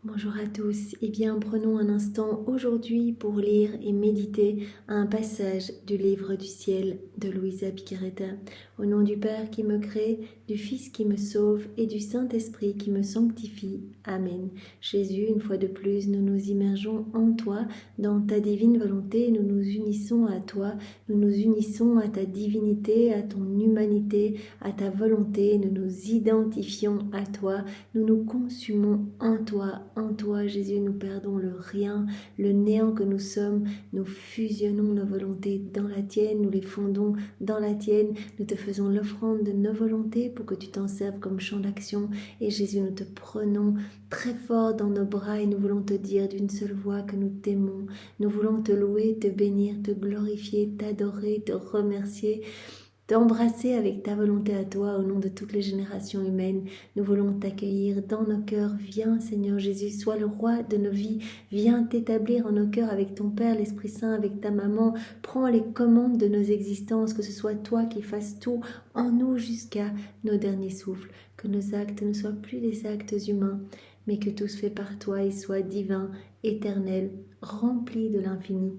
Bonjour à tous, prenons un instant aujourd'hui pour lire et méditer un passage du livre du ciel de Luisa Picaretta. Au nom du Père qui me crée, du Fils qui me sauve et du Saint-Esprit qui me sanctifie. Amen. Jésus, une fois de plus, nous nous immergeons en toi, dans ta divine volonté, nous nous unissons à toi, nous nous unissons à ta divinité, à ton humanité, à ta volonté, nous nous identifions à toi, nous nous consumons en toi, Jésus, nous perdons le rien, le néant que nous sommes, nous fusionnons nos volontés dans la tienne, nous les fondons dans la tienne, nous te faisons l'offrande de nos volontés pour que tu t'en serves comme champ d'action. Et Jésus, nous te prenons très fort dans nos bras et nous voulons te dire d'une seule voix que nous t'aimons. Nous voulons te louer, te bénir, te glorifier, t'adorer, te remercier, t'embrasser avec ta volonté à toi au nom de toutes les générations humaines. Nous voulons t'accueillir dans nos cœurs. Viens Seigneur Jésus, sois le roi de nos vies. Viens t'établir en nos cœurs avec ton Père, l'Esprit Saint, avec ta maman. Prends les commandes de nos existences, que ce soit toi qui fasses tout en nous jusqu'à nos derniers souffles. Que nos actes ne soient plus des actes humains, mais que tout se fait par toi et soit divin, éternel, rempli de l'infini,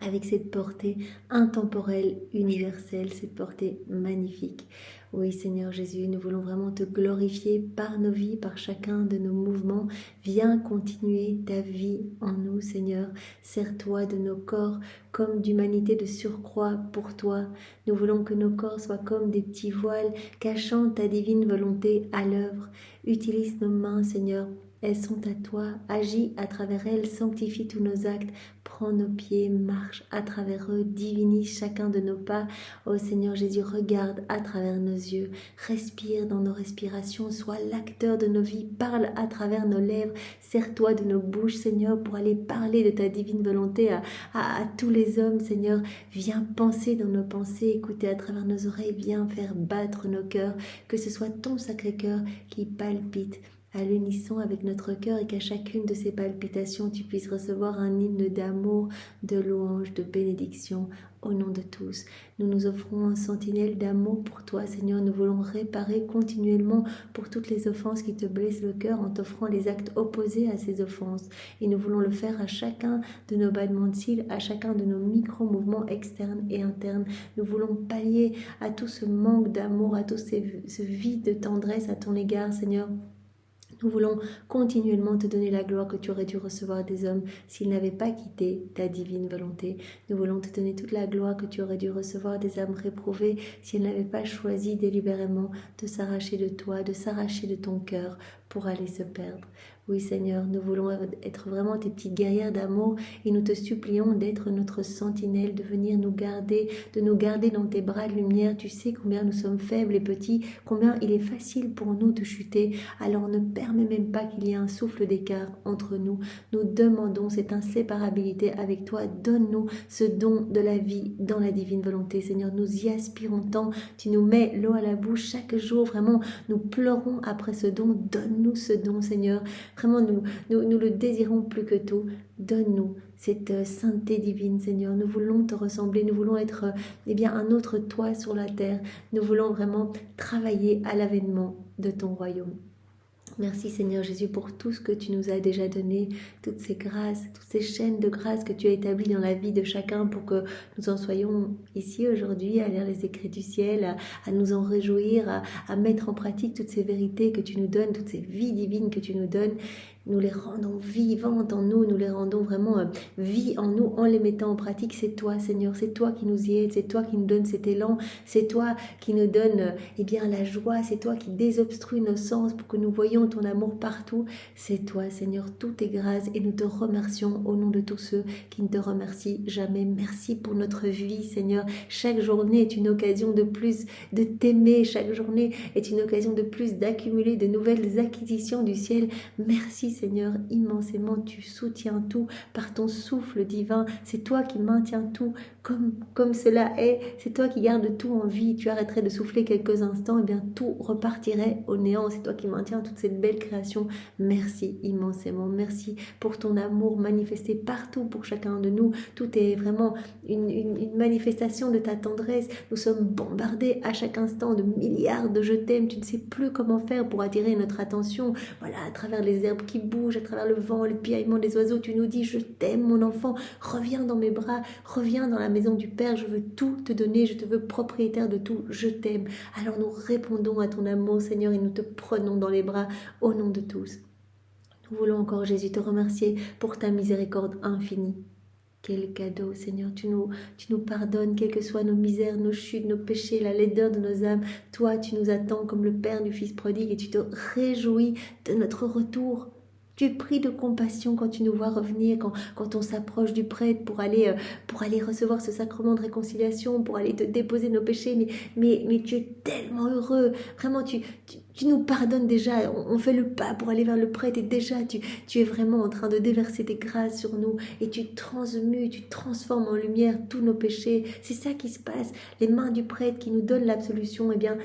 avec cette portée intemporelle, universelle, cette portée magnifique. Oui Seigneur Jésus, nous voulons vraiment te glorifier par nos vies, par chacun de nos mouvements. Viens continuer ta vie en nous Seigneur. Sers-toi de nos corps comme d'humanité de surcroît pour toi. Nous voulons que nos corps soient comme des petits voiles cachant ta divine volonté à l'œuvre. Utilise nos mains Seigneur. Elles sont à toi, agis à travers elles, sanctifie tous nos actes, prends nos pieds, marche à travers eux, divinise chacun de nos pas. Ô Seigneur Jésus, regarde à travers nos yeux, respire dans nos respirations, sois l'acteur de nos vies, parle à travers nos lèvres, sers-toi de nos bouches, Seigneur, pour aller parler de ta divine volonté à tous les hommes, Seigneur. Viens penser dans nos pensées, écouter à travers nos oreilles, viens faire battre nos cœurs, que ce soit ton sacré cœur qui palpite à l'unisson avec notre cœur et qu'à chacune de ces palpitations, tu puisses recevoir un hymne d'amour, de louange, de bénédiction au nom de tous. Nous nous offrons un sentinelle d'amour pour toi, Seigneur. Nous voulons réparer continuellement pour toutes les offenses qui te blessent le cœur en t'offrant les actes opposés à ces offenses. Et nous voulons le faire à chacun de nos battements de cils, à chacun de nos micro-mouvements externes et internes. Nous voulons pallier à tout ce manque d'amour, à tout ce vide de tendresse à ton égard, Seigneur. Nous voulons continuellement te donner la gloire que tu aurais dû recevoir des hommes s'ils n'avaient pas quitté ta divine volonté. Nous voulons te donner toute la gloire que tu aurais dû recevoir des âmes réprouvées si elles n'avaient pas choisi délibérément de s'arracher de toi, de s'arracher de ton cœur pour aller se perdre. Oui Seigneur, nous voulons être vraiment tes petites guerrières d'amour et nous te supplions d'être notre sentinelle, de venir nous garder, de nous garder dans tes bras de lumière. Tu sais combien nous sommes faibles et petits, combien il est facile pour nous de chuter. Alors ne permets même pas qu'il y ait un souffle d'écart entre nous. Nous demandons cette inséparabilité avec toi. Donne-nous ce don de la vie dans la divine volonté. Seigneur, nous y aspirons tant. Tu nous mets l'eau à la bouche chaque jour. Vraiment, nous pleurons après ce don. Donne-nous ce don, Seigneur. Vraiment, nous le désirons plus que tout. Donne-nous cette sainteté divine, Seigneur. Nous voulons te ressembler. Nous voulons être un autre toi sur la terre. Nous voulons vraiment travailler à l'avènement de ton royaume. Merci Seigneur Jésus pour tout ce que tu nous as déjà donné, toutes ces grâces, toutes ces chaînes de grâce que tu as établies dans la vie de chacun pour que nous en soyons ici aujourd'hui à lire les écrits du ciel, à nous en réjouir, à mettre en pratique toutes ces vérités que tu nous donnes, toutes ces vies divines que tu nous donnes. Nous les rendons vivantes en nous, nous les rendons vraiment vie en nous en les mettant en pratique. C'est toi Seigneur, c'est toi qui nous y aides, c'est toi qui nous donne cet élan, c'est toi qui nous donne la joie, c'est toi qui désobstrue nos sens pour que nous voyions ton amour partout. C'est toi Seigneur, tout est grâce et nous te remercions au nom de tous ceux qui ne te remercient jamais. Merci pour notre vie Seigneur. Chaque journée est une occasion de plus de t'aimer, chaque journée est une occasion de plus d'accumuler de nouvelles acquisitions du ciel. Merci Seigneur, immensément, tu soutiens tout par ton souffle divin. C'est toi qui maintiens tout comme cela est. C'est toi qui gardes tout en vie. Tu arrêterais de souffler quelques instants, et bien tout repartirait au néant. C'est toi qui maintiens toute cette belle création. Merci immensément. Merci pour ton amour manifesté partout pour chacun de nous. Tout est vraiment une manifestation de ta tendresse. Nous sommes bombardés à chaque instant de milliards de je t'aime. Tu ne sais plus comment faire pour attirer notre attention. Voilà, à travers les herbes qui bouge à travers le vent, le piaillement des oiseaux. Tu nous dis, je t'aime mon enfant, reviens dans mes bras, reviens dans la maison du Père, je veux tout te donner, je te veux propriétaire de tout, je t'aime. Alors nous répondons à ton amour Seigneur et nous te prenons dans les bras au nom de tous. Nous voulons encore Jésus te remercier pour ta miséricorde infinie. Quel cadeau, Seigneur, tu nous pardonnes, quelles que soient nos misères, nos chutes, nos péchés, la laideur de nos âmes. Toi, tu nous attends comme le Père du Fils prodigue et tu te réjouis de notre retour. Tu es pris de compassion quand tu nous vois revenir, quand on s'approche du prêtre pour aller recevoir ce sacrement de réconciliation, pour aller te déposer nos péchés. Mais tu es tellement heureux. Vraiment, tu nous pardonnes déjà. On fait le pas pour aller vers le prêtre et déjà, tu es vraiment en train de déverser tes grâces sur nous et tu transmutes, tu transformes en lumière tous nos péchés. C'est ça qui se passe. Les mains du prêtre qui nous donnent l'absolution, eh bien,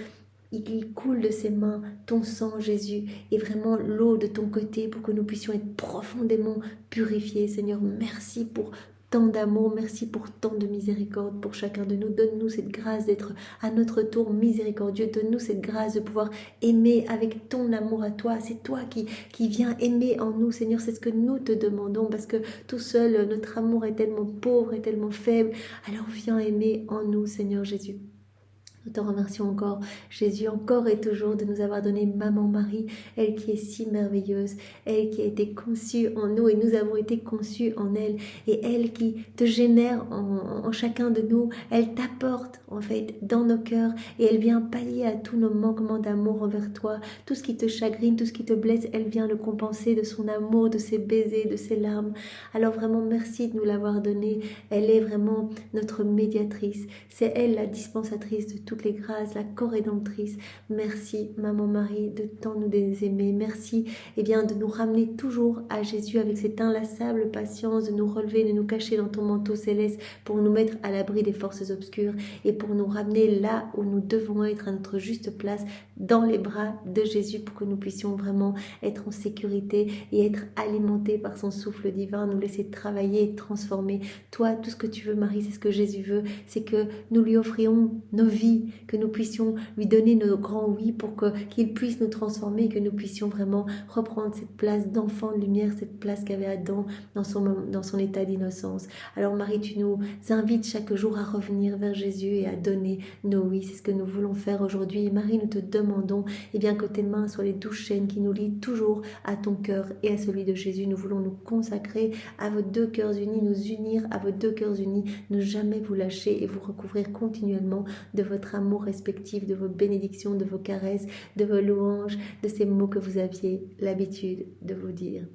il coule de ses mains ton sang, Jésus, et vraiment l'eau de ton côté pour que nous puissions être profondément purifiés. Seigneur, merci pour tant d'amour, merci pour tant de miséricorde pour chacun de nous. Donne-nous cette grâce d'être à notre tour miséricordieux. Donne-nous cette grâce de pouvoir aimer avec ton amour à toi. C'est toi qui viens aimer en nous, Seigneur. C'est ce que nous te demandons parce que tout seul, notre amour est tellement pauvre et tellement faible. Alors viens aimer en nous, Seigneur Jésus. Nous te remercions encore, Jésus, encore et toujours de nous avoir donné Maman Marie, elle qui est si merveilleuse, elle qui a été conçue en nous et nous avons été conçus en elle, et elle qui te génère en chacun de nous, elle t'apporte en fait dans nos cœurs et elle vient pallier à tous nos manquements d'amour envers toi, tout ce qui te chagrine, tout ce qui te blesse, elle vient le compenser de son amour, de ses baisers, de ses larmes. Alors vraiment merci de nous l'avoir donnée, elle est vraiment notre médiatrice, c'est elle la dispensatrice de toutes les grâces, la co-rédemptrice. Merci Maman Marie de tant nous aimer. Merci de nous ramener toujours à Jésus avec cette inlassable patience, de nous relever, de nous cacher dans ton manteau céleste pour nous mettre à l'abri des forces obscures et pour nous ramener là où nous devons être à notre juste place dans les bras de Jésus pour que nous puissions vraiment être en sécurité et être alimentés par son souffle divin, nous laisser travailler et transformer. Toi, tout ce que tu veux Marie, c'est ce que Jésus veut, c'est que nous lui offrions nos vies, que nous puissions lui donner nos grands oui pour qu'il puisse nous transformer et que nous puissions vraiment reprendre cette place d'enfant de lumière, cette place qu'avait Adam dans son état d'innocence. Alors Marie, tu nous invites chaque jour à revenir vers Jésus et à donner nos oui. C'est ce que nous voulons faire aujourd'hui. Et Marie, nous te demandons que tes mains soient les douze chaînes qui nous lient toujours à ton cœur et à celui de Jésus. Nous voulons nous consacrer à vos deux cœurs unis, nous unir à vos deux cœurs unis, ne jamais vous lâcher et vous recouvrir continuellement de votre amour respectif, de vos bénédictions, de vos caresses, de vos louanges, de ces mots que vous aviez l'habitude de vous dire.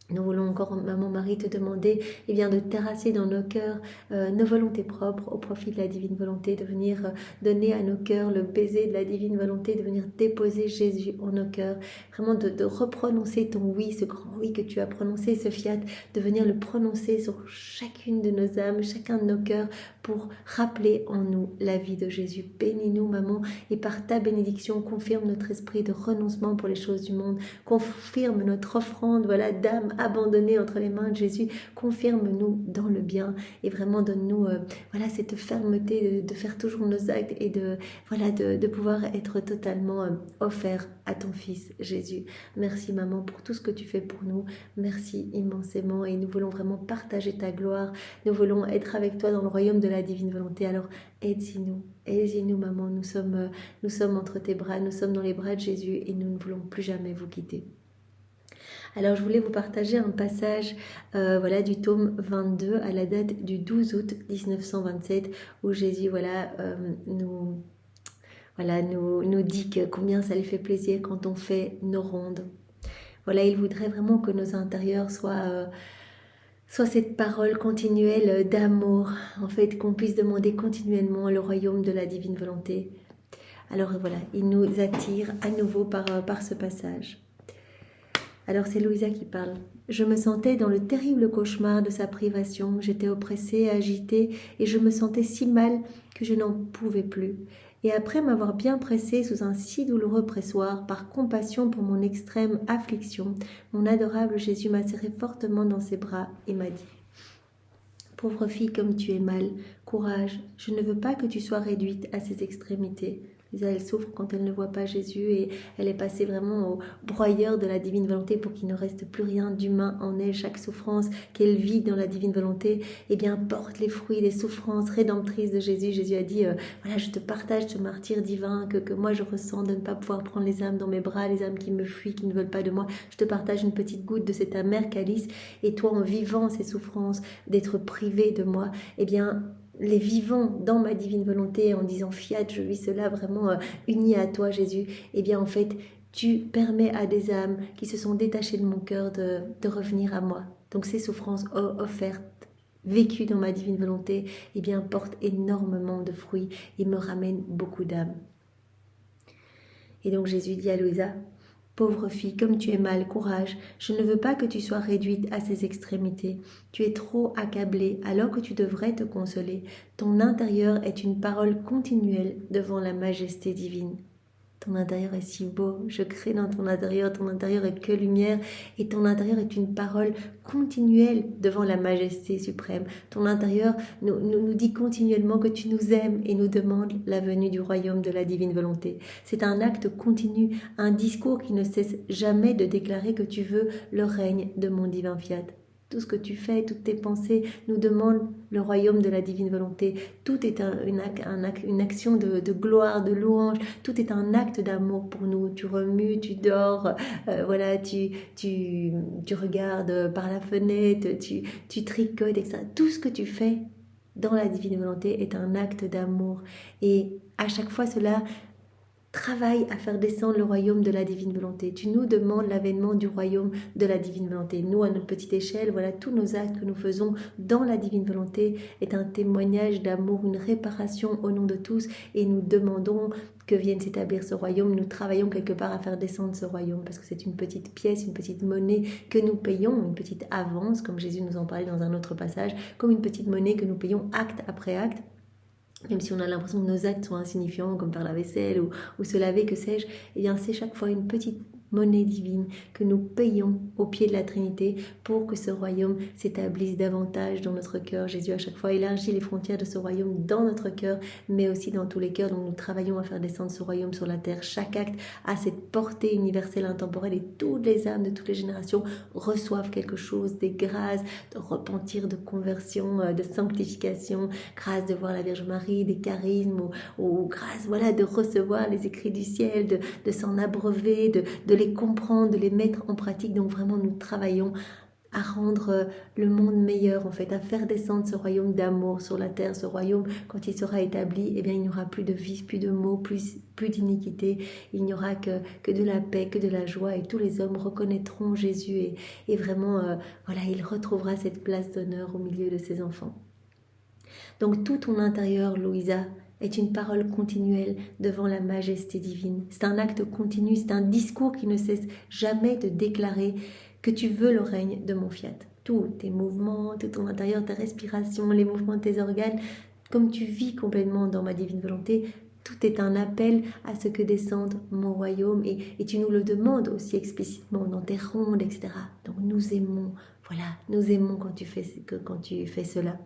Nous voulons encore, Maman Marie, te demander de terrasser dans nos cœurs nos volontés propres au profit de la divine volonté, de venir donner à nos cœurs le baiser de la divine volonté, de venir déposer Jésus en nos cœurs, vraiment de reprononcer ton oui, ce grand oui que tu as prononcé, ce fiat, de venir le prononcer sur chacune de nos âmes, chacun de nos cœurs, pour rappeler en nous la vie de Jésus. Bénis-nous, Maman, et par ta bénédiction, confirme notre esprit de renoncement pour les choses du monde, confirme notre offrande, d'âme abandonnée entre les mains de Jésus, confirme-nous dans le bien et vraiment donne-nous cette fermeté de faire toujours nos actes et de pouvoir être totalement offert à ton Fils Jésus. Merci Maman pour tout ce que tu fais pour nous, merci immensément et nous voulons vraiment partager ta gloire, nous voulons être avec toi dans le royaume de la divine volonté. Alors aide-nous Maman, nous sommes entre tes bras, nous sommes dans les bras de Jésus et nous ne voulons plus jamais vous quitter. Alors je voulais vous partager un passage du tome 22 à la date du 12 août 1927 où Jésus nous dit combien ça lui fait plaisir quand on fait nos rondes. Il voudrait vraiment que nos intérieurs soient cette parole continuelle d'amour, en fait, qu'on puisse demander continuellement le royaume de la divine volonté. Alors il nous attire à nouveau par ce passage. Alors c'est Louisa qui parle. Je me sentais dans le terrible cauchemar de sa privation. J'étais oppressée, agitée et je me sentais si mal que je n'en pouvais plus. Et après m'avoir bien pressée sous un si douloureux pressoir, par compassion pour mon extrême affliction, mon adorable Jésus m'a serré fortement dans ses bras et m'a dit « Pauvre fille comme tu es mal, courage, je ne veux pas que tu sois réduite à ces extrémités. Elle souffre quand elle ne voit pas Jésus et elle est passée vraiment au broyeur de la divine volonté pour qu'il ne reste plus rien d'humain en elle. Chaque souffrance qu'elle vit dans la divine volonté, eh bien, porte les fruits des souffrances rédemptrices de Jésus. Jésus a dit, voilà, je te partage ce martyre divin que moi je ressens de ne pas pouvoir prendre les âmes dans mes bras, les âmes qui me fuient, qui ne veulent pas de moi. Je te partage une petite goutte de cet amer calice et toi, en vivant ces souffrances, d'être privé de moi, eh bien, les vivant dans ma divine volonté en disant fiat, je vis cela vraiment uni à toi Jésus, eh bien en fait tu permets à des âmes qui se sont détachées de mon cœur de revenir à moi. Donc ces souffrances offertes, vécues dans ma divine volonté, eh bien portent énormément de fruits et me ramènent beaucoup d'âmes. Et donc Jésus dit à Louisa, pauvre fille, comme tu es mal, courage, je ne veux pas que tu sois réduite à ces extrémités. Tu es trop accablée alors que tu devrais te consoler. Ton intérieur est une parole continuelle devant la majesté divine. Ton intérieur est si beau, je crée dans ton intérieur est que lumière et ton intérieur est une parole continuelle devant la majesté suprême. Ton intérieur nous dit continuellement que tu nous aimes et nous demande la venue du royaume de la divine volonté. C'est un acte continu, un discours qui ne cesse jamais de déclarer que tu veux le règne de mon divin fiat. Tout ce que tu fais, toutes tes pensées nous demandent le royaume de la divine volonté. Tout est une action de gloire, de louange. Tout est un acte d'amour pour nous. Tu remues, tu dors, voilà, tu regardes par la fenêtre, tu tricotes, etc. Tout ce que tu fais dans la divine volonté est un acte d'amour. Et à chaque fois, cela travaille à faire descendre le royaume de la divine volonté. Tu nous demandes l'avènement du royaume de la divine volonté. Nous, à notre petite échelle, voilà, tous nos actes que nous faisons dans la divine volonté est un témoignage d'amour, une réparation au nom de tous et nous demandons que vienne s'établir ce royaume. Nous travaillons quelque part à faire descendre ce royaume parce que c'est une petite pièce, une petite monnaie que nous payons, une petite avance, comme Jésus nous en parlait dans un autre passage, comme une petite monnaie que nous payons acte après acte. Même si on a l'impression que nos actes sont insignifiants, comme faire la vaisselle ou se laver, que sais-je, eh bien c'est chaque fois une petite monnaie divine que nous payons au pied de la Trinité pour que ce royaume s'établisse davantage dans notre cœur. Jésus à chaque fois élargit les frontières de ce royaume dans notre cœur, mais aussi dans tous les cœurs. Donc nous travaillons à faire descendre ce royaume sur la terre. Chaque acte a cette portée universelle, intemporelle, et toutes les âmes de toutes les générations reçoivent quelque chose, des grâces de repentir, de conversion, de sanctification, grâce de voir la Vierge Marie, des charismes ou grâce, voilà, de recevoir les écrits du ciel, de s'en abreuver, de les comprendre, de les mettre en pratique. Donc vraiment nous travaillons à rendre le monde meilleur en fait, à faire descendre ce royaume d'amour sur la terre. Ce royaume, quand il sera établi, eh bien il n'y aura plus de vice, plus de maux, plus d'iniquité. Il n'y aura que de la paix, que de la joie, et tous les hommes reconnaîtront Jésus et vraiment voilà, il retrouvera cette place d'honneur au milieu de ses enfants. Donc tout ton intérieur, Louisa, est une parole continuelle devant la majesté divine. C'est un acte continu, c'est un discours qui ne cesse jamais de déclarer que tu veux le règne de mon fiat. Tous tes mouvements, tout ton intérieur, ta respiration, les mouvements de tes organes, comme tu vis complètement dans ma divine volonté, tout est un appel à ce que descende mon royaume et tu nous le demandes aussi explicitement dans tes rondes, etc. Donc nous aimons, voilà, nous aimons quand tu fais cela.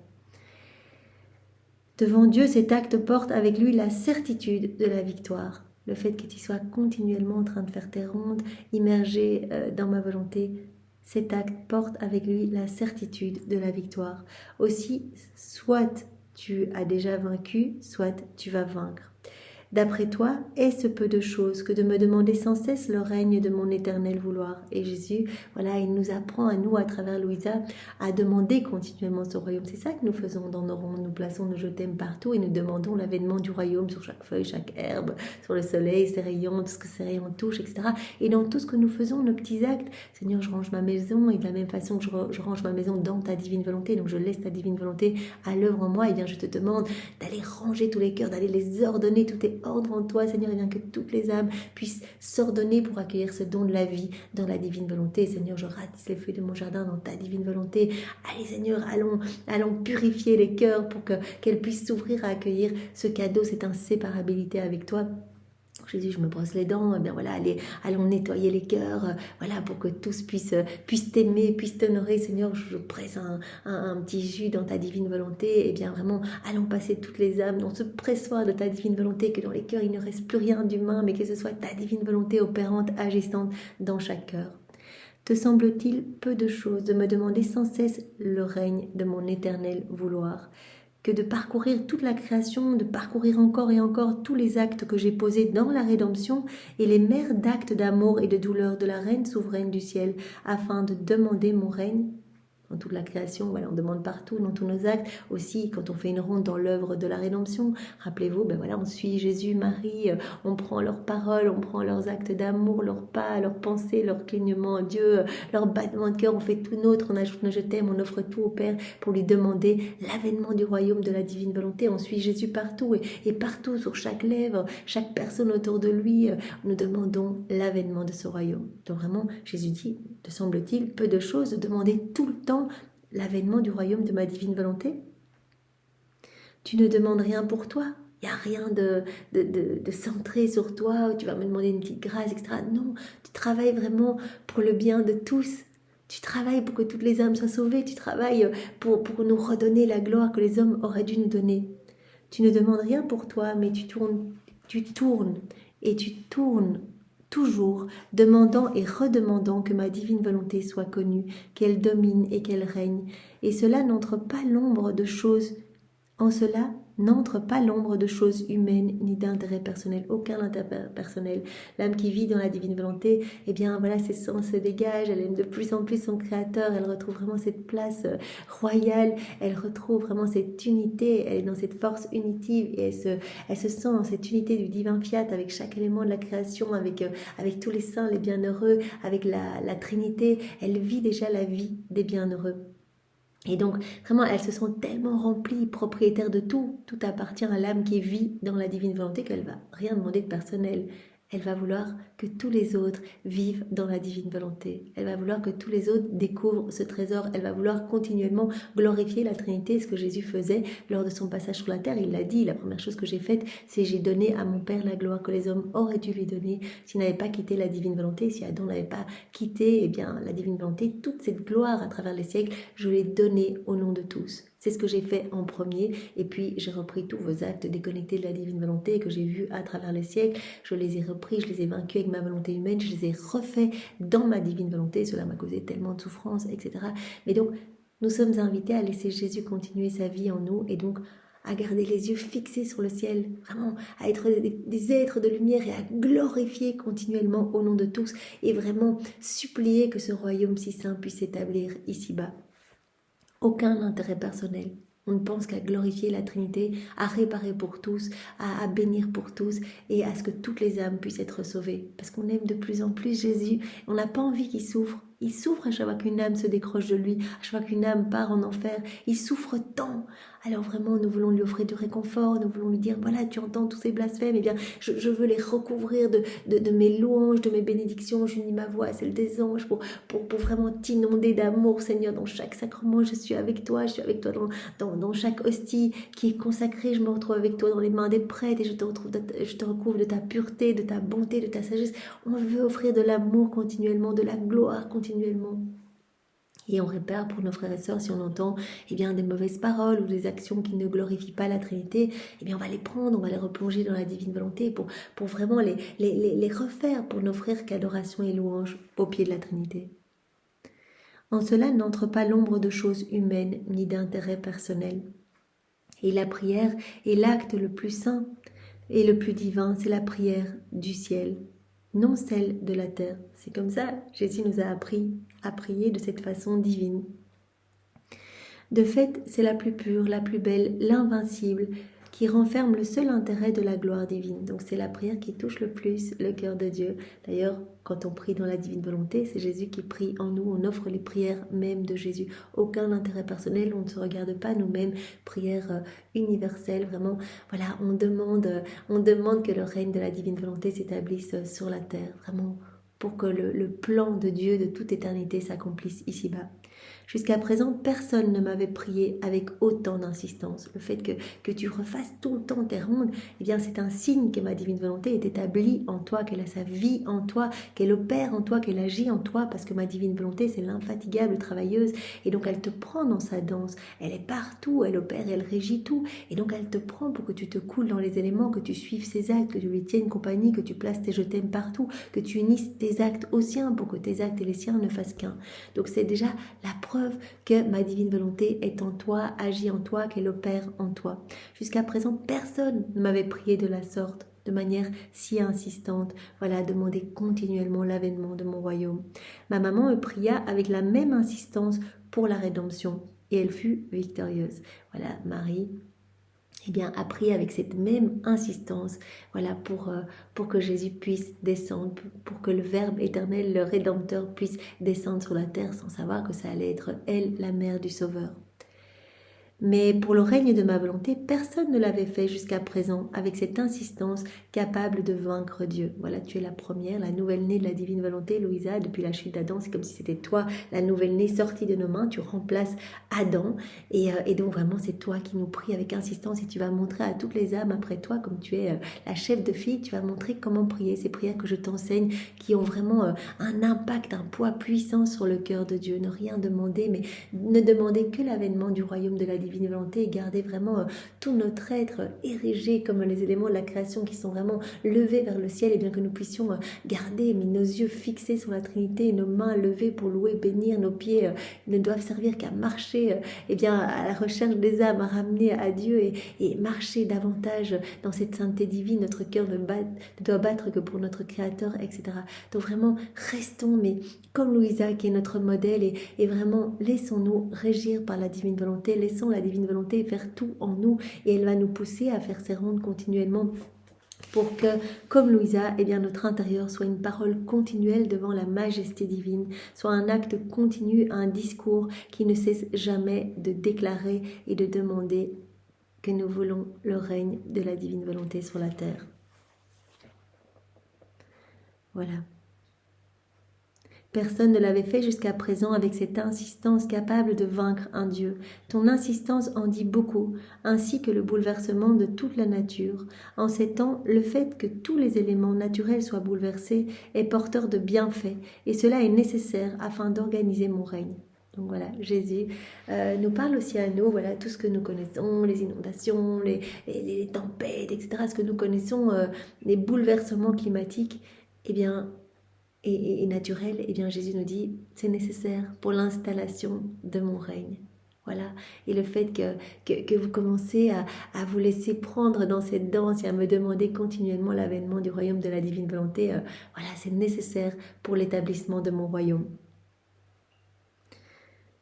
Devant Dieu, cet acte porte avec lui la certitude de la victoire. Le fait que tu sois continuellement en train de faire tes rondes, immergé dans ma volonté, cet acte porte avec lui la certitude de la victoire. Aussi, soit tu as déjà vaincu, soit tu vas vaincre. D'après toi, est-ce peu de choses que de me demander sans cesse le règne de mon éternel vouloir? Et Jésus, voilà, il nous apprend à nous, à travers Louisa, à demander continuellement ce royaume. C'est ça que nous faisons dans nos rondes. Nous plaçons nos je t'aime partout et nous demandons l'avènement du royaume sur chaque feuille, chaque herbe, sur le soleil, ses rayons, tout ce que ces rayons touchent, etc. Et dans tout ce que nous faisons, nos petits actes, Seigneur, je range ma maison, et de la même façon que je range ma maison dans ta divine volonté, donc je laisse ta divine volonté à l'œuvre en moi, et bien je te demande d'aller ranger tous les cœurs, d'aller les ordonner, tout est ordre en toi, Seigneur, et bien que toutes les âmes puissent s'ordonner pour accueillir ce don de la vie dans la divine volonté. Seigneur, je ratisse les feuilles de mon jardin dans ta divine volonté. Allez, Seigneur, allons purifier les cœurs pour qu'elles puissent s'ouvrir à accueillir ce cadeau, cette inséparabilité avec toi. Jésus, je me brosse les dents, eh bien voilà, allons nettoyer les cœurs, voilà, pour que tous puissent t'aimer, puissent t'honorer, Seigneur, je presse un petit jus dans ta divine volonté, et bien vraiment, allons passer toutes les âmes dans ce pressoir de ta divine volonté, que dans les cœurs, il ne reste plus rien d'humain, mais que ce soit ta divine volonté opérante, agissante dans chaque cœur. Te semble-t-il peu de choses de me demander sans cesse le règne de mon éternel vouloir, que de parcourir toute la création, de parcourir encore et encore tous les actes que j'ai posés dans la rédemption et les mers d'actes d'amour et de douleur de la Reine souveraine du ciel, afin de demander mon règne dans toute la création, voilà, on demande partout, dans tous nos actes, aussi quand on fait une ronde dans l'œuvre de la rédemption, rappelez-vous, ben voilà, on suit Jésus, Marie, on prend leurs paroles, on prend leurs actes d'amour, leurs pas, leurs pensées, leurs clignements à Dieu, leurs battements de cœur, on fait tout nôtre, on ajoute nos je t'aime, on offre tout au Père pour lui demander l'avènement du royaume de la divine volonté, on suit Jésus partout et partout, sur chaque lèvre, chaque personne autour de lui, nous demandons l'avènement de ce royaume. Donc vraiment, Jésus dit, te semble-t-il, peu de choses de demander tout le temps l'avènement du royaume de ma divine volonté? Tu ne demandes rien pour toi. Il n'y a rien de centré sur toi, où tu vas me demander une petite grâce, etc. Non, tu travailles vraiment pour le bien de tous. Tu travailles pour que toutes les âmes soient sauvées. Tu travailles pour nous redonner la gloire que les hommes auraient dû nous donner. Tu ne demandes rien pour toi, mais tu tournes et tu tournes toujours, demandant et redemandant que ma divine volonté soit connue, qu'elle domine et qu'elle règne. Et cela n'entre pas l'ombre de choses, en cela n'entre pas l'ombre de choses humaines ni d'intérêt personnel, aucun intérêt personnel. L'âme qui vit dans la divine volonté, eh bien voilà, ses sens se dégagent, elle aime de plus en plus son Créateur, elle retrouve vraiment cette place royale, elle retrouve vraiment cette unité, elle est dans cette force unitive et elle se sent dans cette unité du divin fiat avec chaque élément de la création, avec tous les saints, les bienheureux, avec la Trinité. Elle vit déjà la vie des bienheureux. Et donc, vraiment, elles se sont tellement remplies, propriétaires de tout. Tout appartient à l'âme qui vit dans la divine volonté qu'elle va rien demander de personnel. Elle va vouloir que tous les autres vivent dans la divine volonté. Elle va vouloir que tous les autres découvrent ce trésor. Elle va vouloir continuellement glorifier la Trinité, ce que Jésus faisait lors de son passage sur la terre. Il l'a dit, la première chose que j'ai faite, c'est j'ai donné à mon Père la gloire que les hommes auraient dû lui donner s'il n'avait pas quitté la divine volonté. Si Adam n'avait pas quitté la divine volonté, toute cette gloire à travers les siècles, je l'ai donnée au nom de tous. C'est ce que j'ai fait en premier, et puis j'ai repris tous vos actes déconnectés de la divine volonté que j'ai vus à travers les siècles. Je les ai repris, je les ai vaincus avec ma volonté humaine, je les ai refaits dans ma divine volonté. Cela m'a causé tellement de souffrance, etc. Mais donc, nous sommes invités à laisser Jésus continuer sa vie en nous, et donc à garder les yeux fixés sur le ciel, vraiment à être des êtres de lumière et à glorifier continuellement au nom de tous, et vraiment supplier que ce royaume si saint puisse s'établir ici-bas. Aucun intérêt personnel. On ne pense qu'à glorifier la Trinité, à réparer pour tous, à bénir pour tous et à ce que toutes les âmes puissent être sauvées. Parce qu'on aime de plus en plus Jésus, on n'a pas envie qu'il souffre. Il souffre à chaque fois qu'une âme se décroche de lui, à chaque fois qu'une âme part en enfer. Il souffre tant. Alors vraiment, nous voulons lui offrir du réconfort, nous voulons lui dire, voilà, tu entends tous ces blasphèmes, eh bien, je veux les recouvrir de mes louanges, de mes bénédictions. J'unis ma voix à celle des anges pour vraiment t'inonder d'amour, Seigneur, dans chaque sacrement. Je suis avec toi dans chaque hostie qui est consacrée. Je me retrouve avec toi dans les mains des prêtres et je te recouvre de ta pureté, de ta bonté, de ta sagesse. On veut offrir de l'amour continuellement, de la gloire continuellement. Et on répare pour nos frères et sœurs si on entend des mauvaises paroles ou des actions qui ne glorifient pas la Trinité. On va les prendre, on va les replonger dans la divine volonté pour vraiment les refaire, pour n'offrir qu'adoration et louange au pied de la Trinité. En cela n'entre pas l'ombre de choses humaines ni d'intérêt personnel. Et la prière est l'acte le plus saint et le plus divin, c'est la prière du ciel, non celle de la terre. C'est comme ça, Jésus nous a appris à prier de cette façon divine. De fait, c'est la plus pure, la plus belle, l'invincible, qui renferme le seul intérêt de la gloire divine. Donc c'est la prière qui touche le plus le cœur de Dieu. D'ailleurs, quand on prie dans la divine volonté, c'est Jésus qui prie en nous, on offre les prières même de Jésus. Aucun intérêt personnel, on ne se regarde pas nous-mêmes, prière universelle, vraiment, voilà, on demande que le règne de la divine volonté s'établisse sur la terre, vraiment, pour que le plan de Dieu de toute éternité s'accomplisse ici-bas. Jusqu'à présent, personne ne m'avait prié avec autant d'insistance. Le fait que tu refasses tout le temps tes rondes, eh bien, c'est un signe que ma divine volonté est établie en toi, qu'elle a sa vie en toi, qu'elle opère en toi, qu'elle agit en toi, parce que ma divine volonté, c'est l'infatigable travailleuse, et donc elle te prend dans sa danse. Elle est partout, elle opère, elle régit tout, et donc elle te prend pour que tu te coules dans les éléments, que tu suives ses actes, que tu lui tiennes compagnie, que tu places tes je t'aime partout, que tu unisses tes actes aux siens pour que tes actes et les siens ne fassent qu'un. Donc c'est déjà la preuve que ma divine volonté est en toi, agit en toi, qu'elle opère en toi. Jusqu'à présent, personne ne m'avait prié de la sorte, de manière si insistante, voilà, demander continuellement l'avènement de mon royaume. Ma maman me pria avec la même insistance pour la rédemption, et elle fut victorieuse. Voilà, Marie, eh bien, a prié avec cette même insistance, voilà, pour que Jésus puisse descendre, pour que le Verbe éternel, le Rédempteur, puisse descendre sur la terre sans savoir que ça allait être elle, la mère du Sauveur. Mais pour le règne de ma volonté, personne ne l'avait fait jusqu'à présent avec cette insistance capable de vaincre Dieu. Voilà, tu es la première, la nouvelle-née de la divine volonté, Louisa, depuis la chute d'Adam, c'est comme si c'était toi, la nouvelle-née sortie de nos mains, tu remplaces Adam, et donc vraiment c'est toi qui nous pries avec insistance, et tu vas montrer à toutes les âmes après toi, comme tu es la chef de file, tu vas montrer comment prier, ces prières que je t'enseigne, qui ont vraiment un impact, un poids puissant sur le cœur de Dieu. Ne rien demander, mais ne demander que l'avènement du royaume de la divine volonté, et garder vraiment tout notre être érigé comme les éléments de la création qui sont vraiment levés vers le ciel, et bien que nous puissions garder nos yeux fixés sur la Trinité, nos mains levées pour louer, bénir, nos pieds ne doivent servir qu'à marcher eh bien, à la recherche des âmes, à ramener à Dieu, et marcher davantage dans cette sainteté divine. Notre cœur ne doit battre que pour notre Créateur, etc. Donc vraiment, restons, mais comme Louisa qui est notre modèle, et vraiment laissons-nous régir par la divine volonté, laissons la divine volonté faire tout en nous, et elle va nous pousser à faire ces rondes continuellement pour que, comme Louisa, eh bien, notre intérieur soit une parole continuelle devant la majesté divine, soit un acte continu, un discours qui ne cesse jamais de déclarer et de demander que nous voulons le règne de la divine volonté sur la terre. Voilà. Personne ne l'avait fait jusqu'à présent avec cette insistance capable de vaincre un Dieu. Ton insistance en dit beaucoup, ainsi que le bouleversement de toute la nature. En ces temps, le fait que tous les éléments naturels soient bouleversés est porteur de bienfaits, et cela est nécessaire afin d'organiser mon règne. Donc voilà, Jésus nous parle aussi à nous, voilà, tout ce que nous connaissons, les inondations, les tempêtes, etc., ce que nous connaissons, les bouleversements climatiques, eh bien, et naturel, eh bien Jésus nous dit, c'est nécessaire pour l'installation de mon règne. Voilà, et le fait que vous commencez à vous laisser prendre dans cette danse et à me demander continuellement l'avènement du royaume de la divine volonté, voilà, c'est nécessaire pour l'établissement de mon royaume.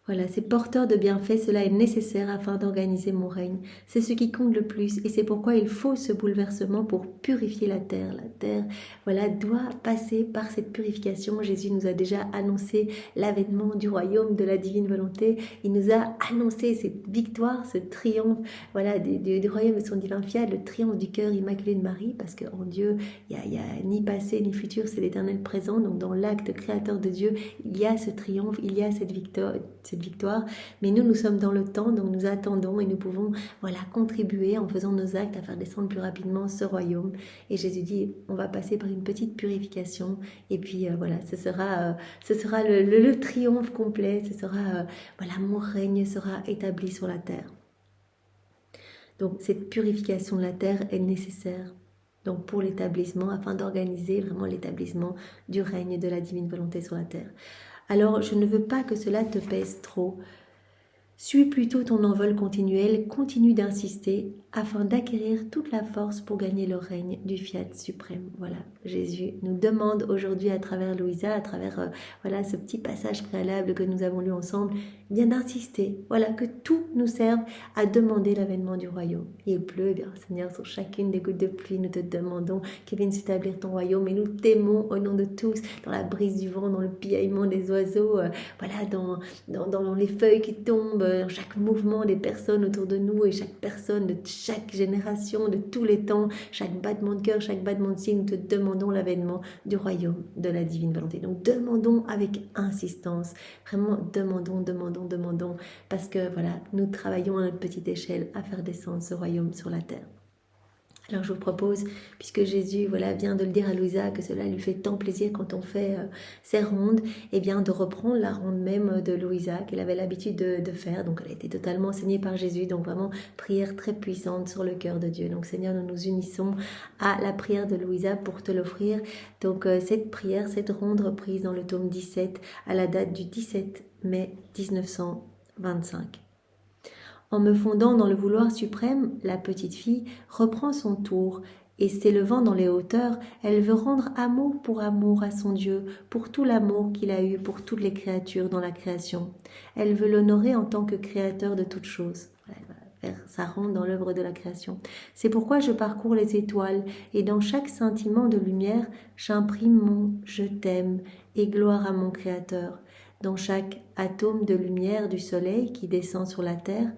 Voilà, c'est porteur de bienfaits, cela est nécessaire afin d'organiser mon règne. C'est ce qui compte le plus, et c'est pourquoi il faut ce bouleversement pour purifier la terre. La terre, voilà, doit passer par cette purification. Jésus nous a déjà annoncé l'avènement du royaume de la divine volonté. Il nous a annoncé cette victoire, ce triomphe, voilà, du royaume de son divin fiat, le triomphe du cœur immaculé de Marie, parce qu'en Dieu, il y a ni passé ni futur, c'est l'éternel présent. Donc dans l'acte créateur de Dieu, il y a ce triomphe, il y a cette victoire, mais nous sommes dans le temps, donc nous attendons, et nous pouvons, voilà, contribuer en faisant nos actes à faire descendre plus rapidement ce royaume. Et Jésus dit, on va passer par une petite purification, et puis voilà, ce sera le triomphe complet, ce sera, voilà, mon règne sera établi sur la terre. Donc cette purification de la terre est nécessaire, donc pour l'établissement, afin d'organiser vraiment l'établissement du règne de la divine volonté sur la terre. Alors, je ne veux pas que cela te pèse trop. Suis plutôt ton envol continuel, continue d'insister afin d'acquérir toute la force pour gagner le règne du fiat suprême. Voilà, Jésus nous demande aujourd'hui à travers Louisa, à travers voilà, ce petit passage préalable que nous avons lu ensemble, bien d'insister, voilà, que tout nous serve à demander l'avènement du royaume. Il pleut, eh bien Seigneur, sur chacune des gouttes de pluie, nous te demandons qu'il vienne s'établir ton royaume, et nous t'aimons au nom de tous, dans la brise du vent, dans le piaillement des oiseaux, voilà, dans les feuilles qui tombent, dans chaque mouvement des personnes autour de nous et chaque personne de chaque génération, de tous les temps, chaque battement de cœur, chaque battement de signe, nous te demandons l'avènement du royaume de la divine volonté. Donc demandons avec insistance, vraiment demandons, parce que voilà, nous travaillons à notre petite échelle à faire descendre ce royaume sur la terre. Alors je vous propose, puisque Jésus vient de le dire à Louisa, que cela lui fait tant plaisir quand on fait ces rondes, eh bien de reprendre la ronde même de Louisa qu'elle avait l'habitude de faire. Donc elle a été totalement enseignée par Jésus, donc vraiment prière très puissante sur le cœur de Dieu. Donc Seigneur, nous nous unissons à la prière de Louisa pour te l'offrir. Donc cette prière, cette ronde reprise dans le tome 17 à la date du 17 mai 1925. En me fondant dans le vouloir suprême, la petite fille reprend son tour, et s'élevant dans les hauteurs, elle veut rendre amour à son Dieu, pour tout l'amour qu'il a eu pour toutes les créatures dans la création. Elle veut l'honorer en tant que créateur de toutes choses. Elle va faire sa ronde dans l'œuvre de la création. C'est pourquoi je parcours les étoiles, et dans chaque scintillement de lumière, j'imprime mon « je t'aime » et gloire à mon Créateur. Dans chaque atome de lumière du soleil qui descend sur la terre,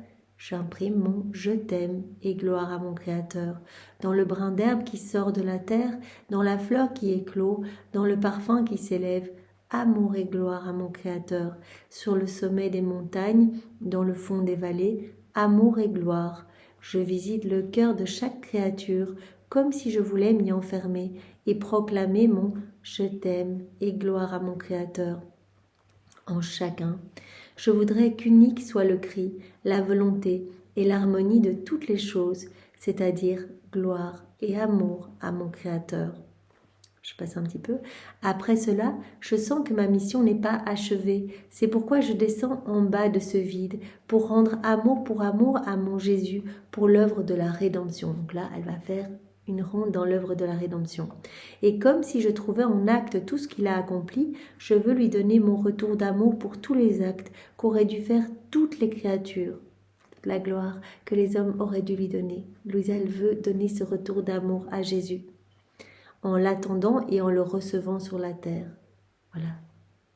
j'imprime mon « je t'aime » et gloire à mon Créateur. Dans le brin d'herbe qui sort de la terre, dans la fleur qui éclot, dans le parfum qui s'élève, amour et gloire à mon Créateur. Sur le sommet des montagnes, dans le fond des vallées, amour et gloire. Je visite le cœur de chaque créature, comme si je voulais m'y enfermer et proclamer mon « je t'aime » et gloire à mon Créateur. En chacun, je voudrais qu'unique soit le cri, la volonté et l'harmonie de toutes les choses, c'est-à-dire gloire et amour à mon Créateur. Je passe un petit peu. Après cela, je sens que ma mission n'est pas achevée. C'est pourquoi je descends en bas de ce vide pour rendre amour pour amour à mon Jésus pour l'œuvre de la rédemption. Donc là, elle va faire une ronde dans l'œuvre de la rédemption. Et comme si je trouvais en acte tout ce qu'il a accompli, je veux lui donner mon retour d'amour pour tous les actes qu'auraient dû faire toutes les créatures. La gloire que les hommes auraient dû lui donner. Louisa, elle veut donner ce retour d'amour à Jésus, en l'attendant et en le recevant sur la terre. Voilà.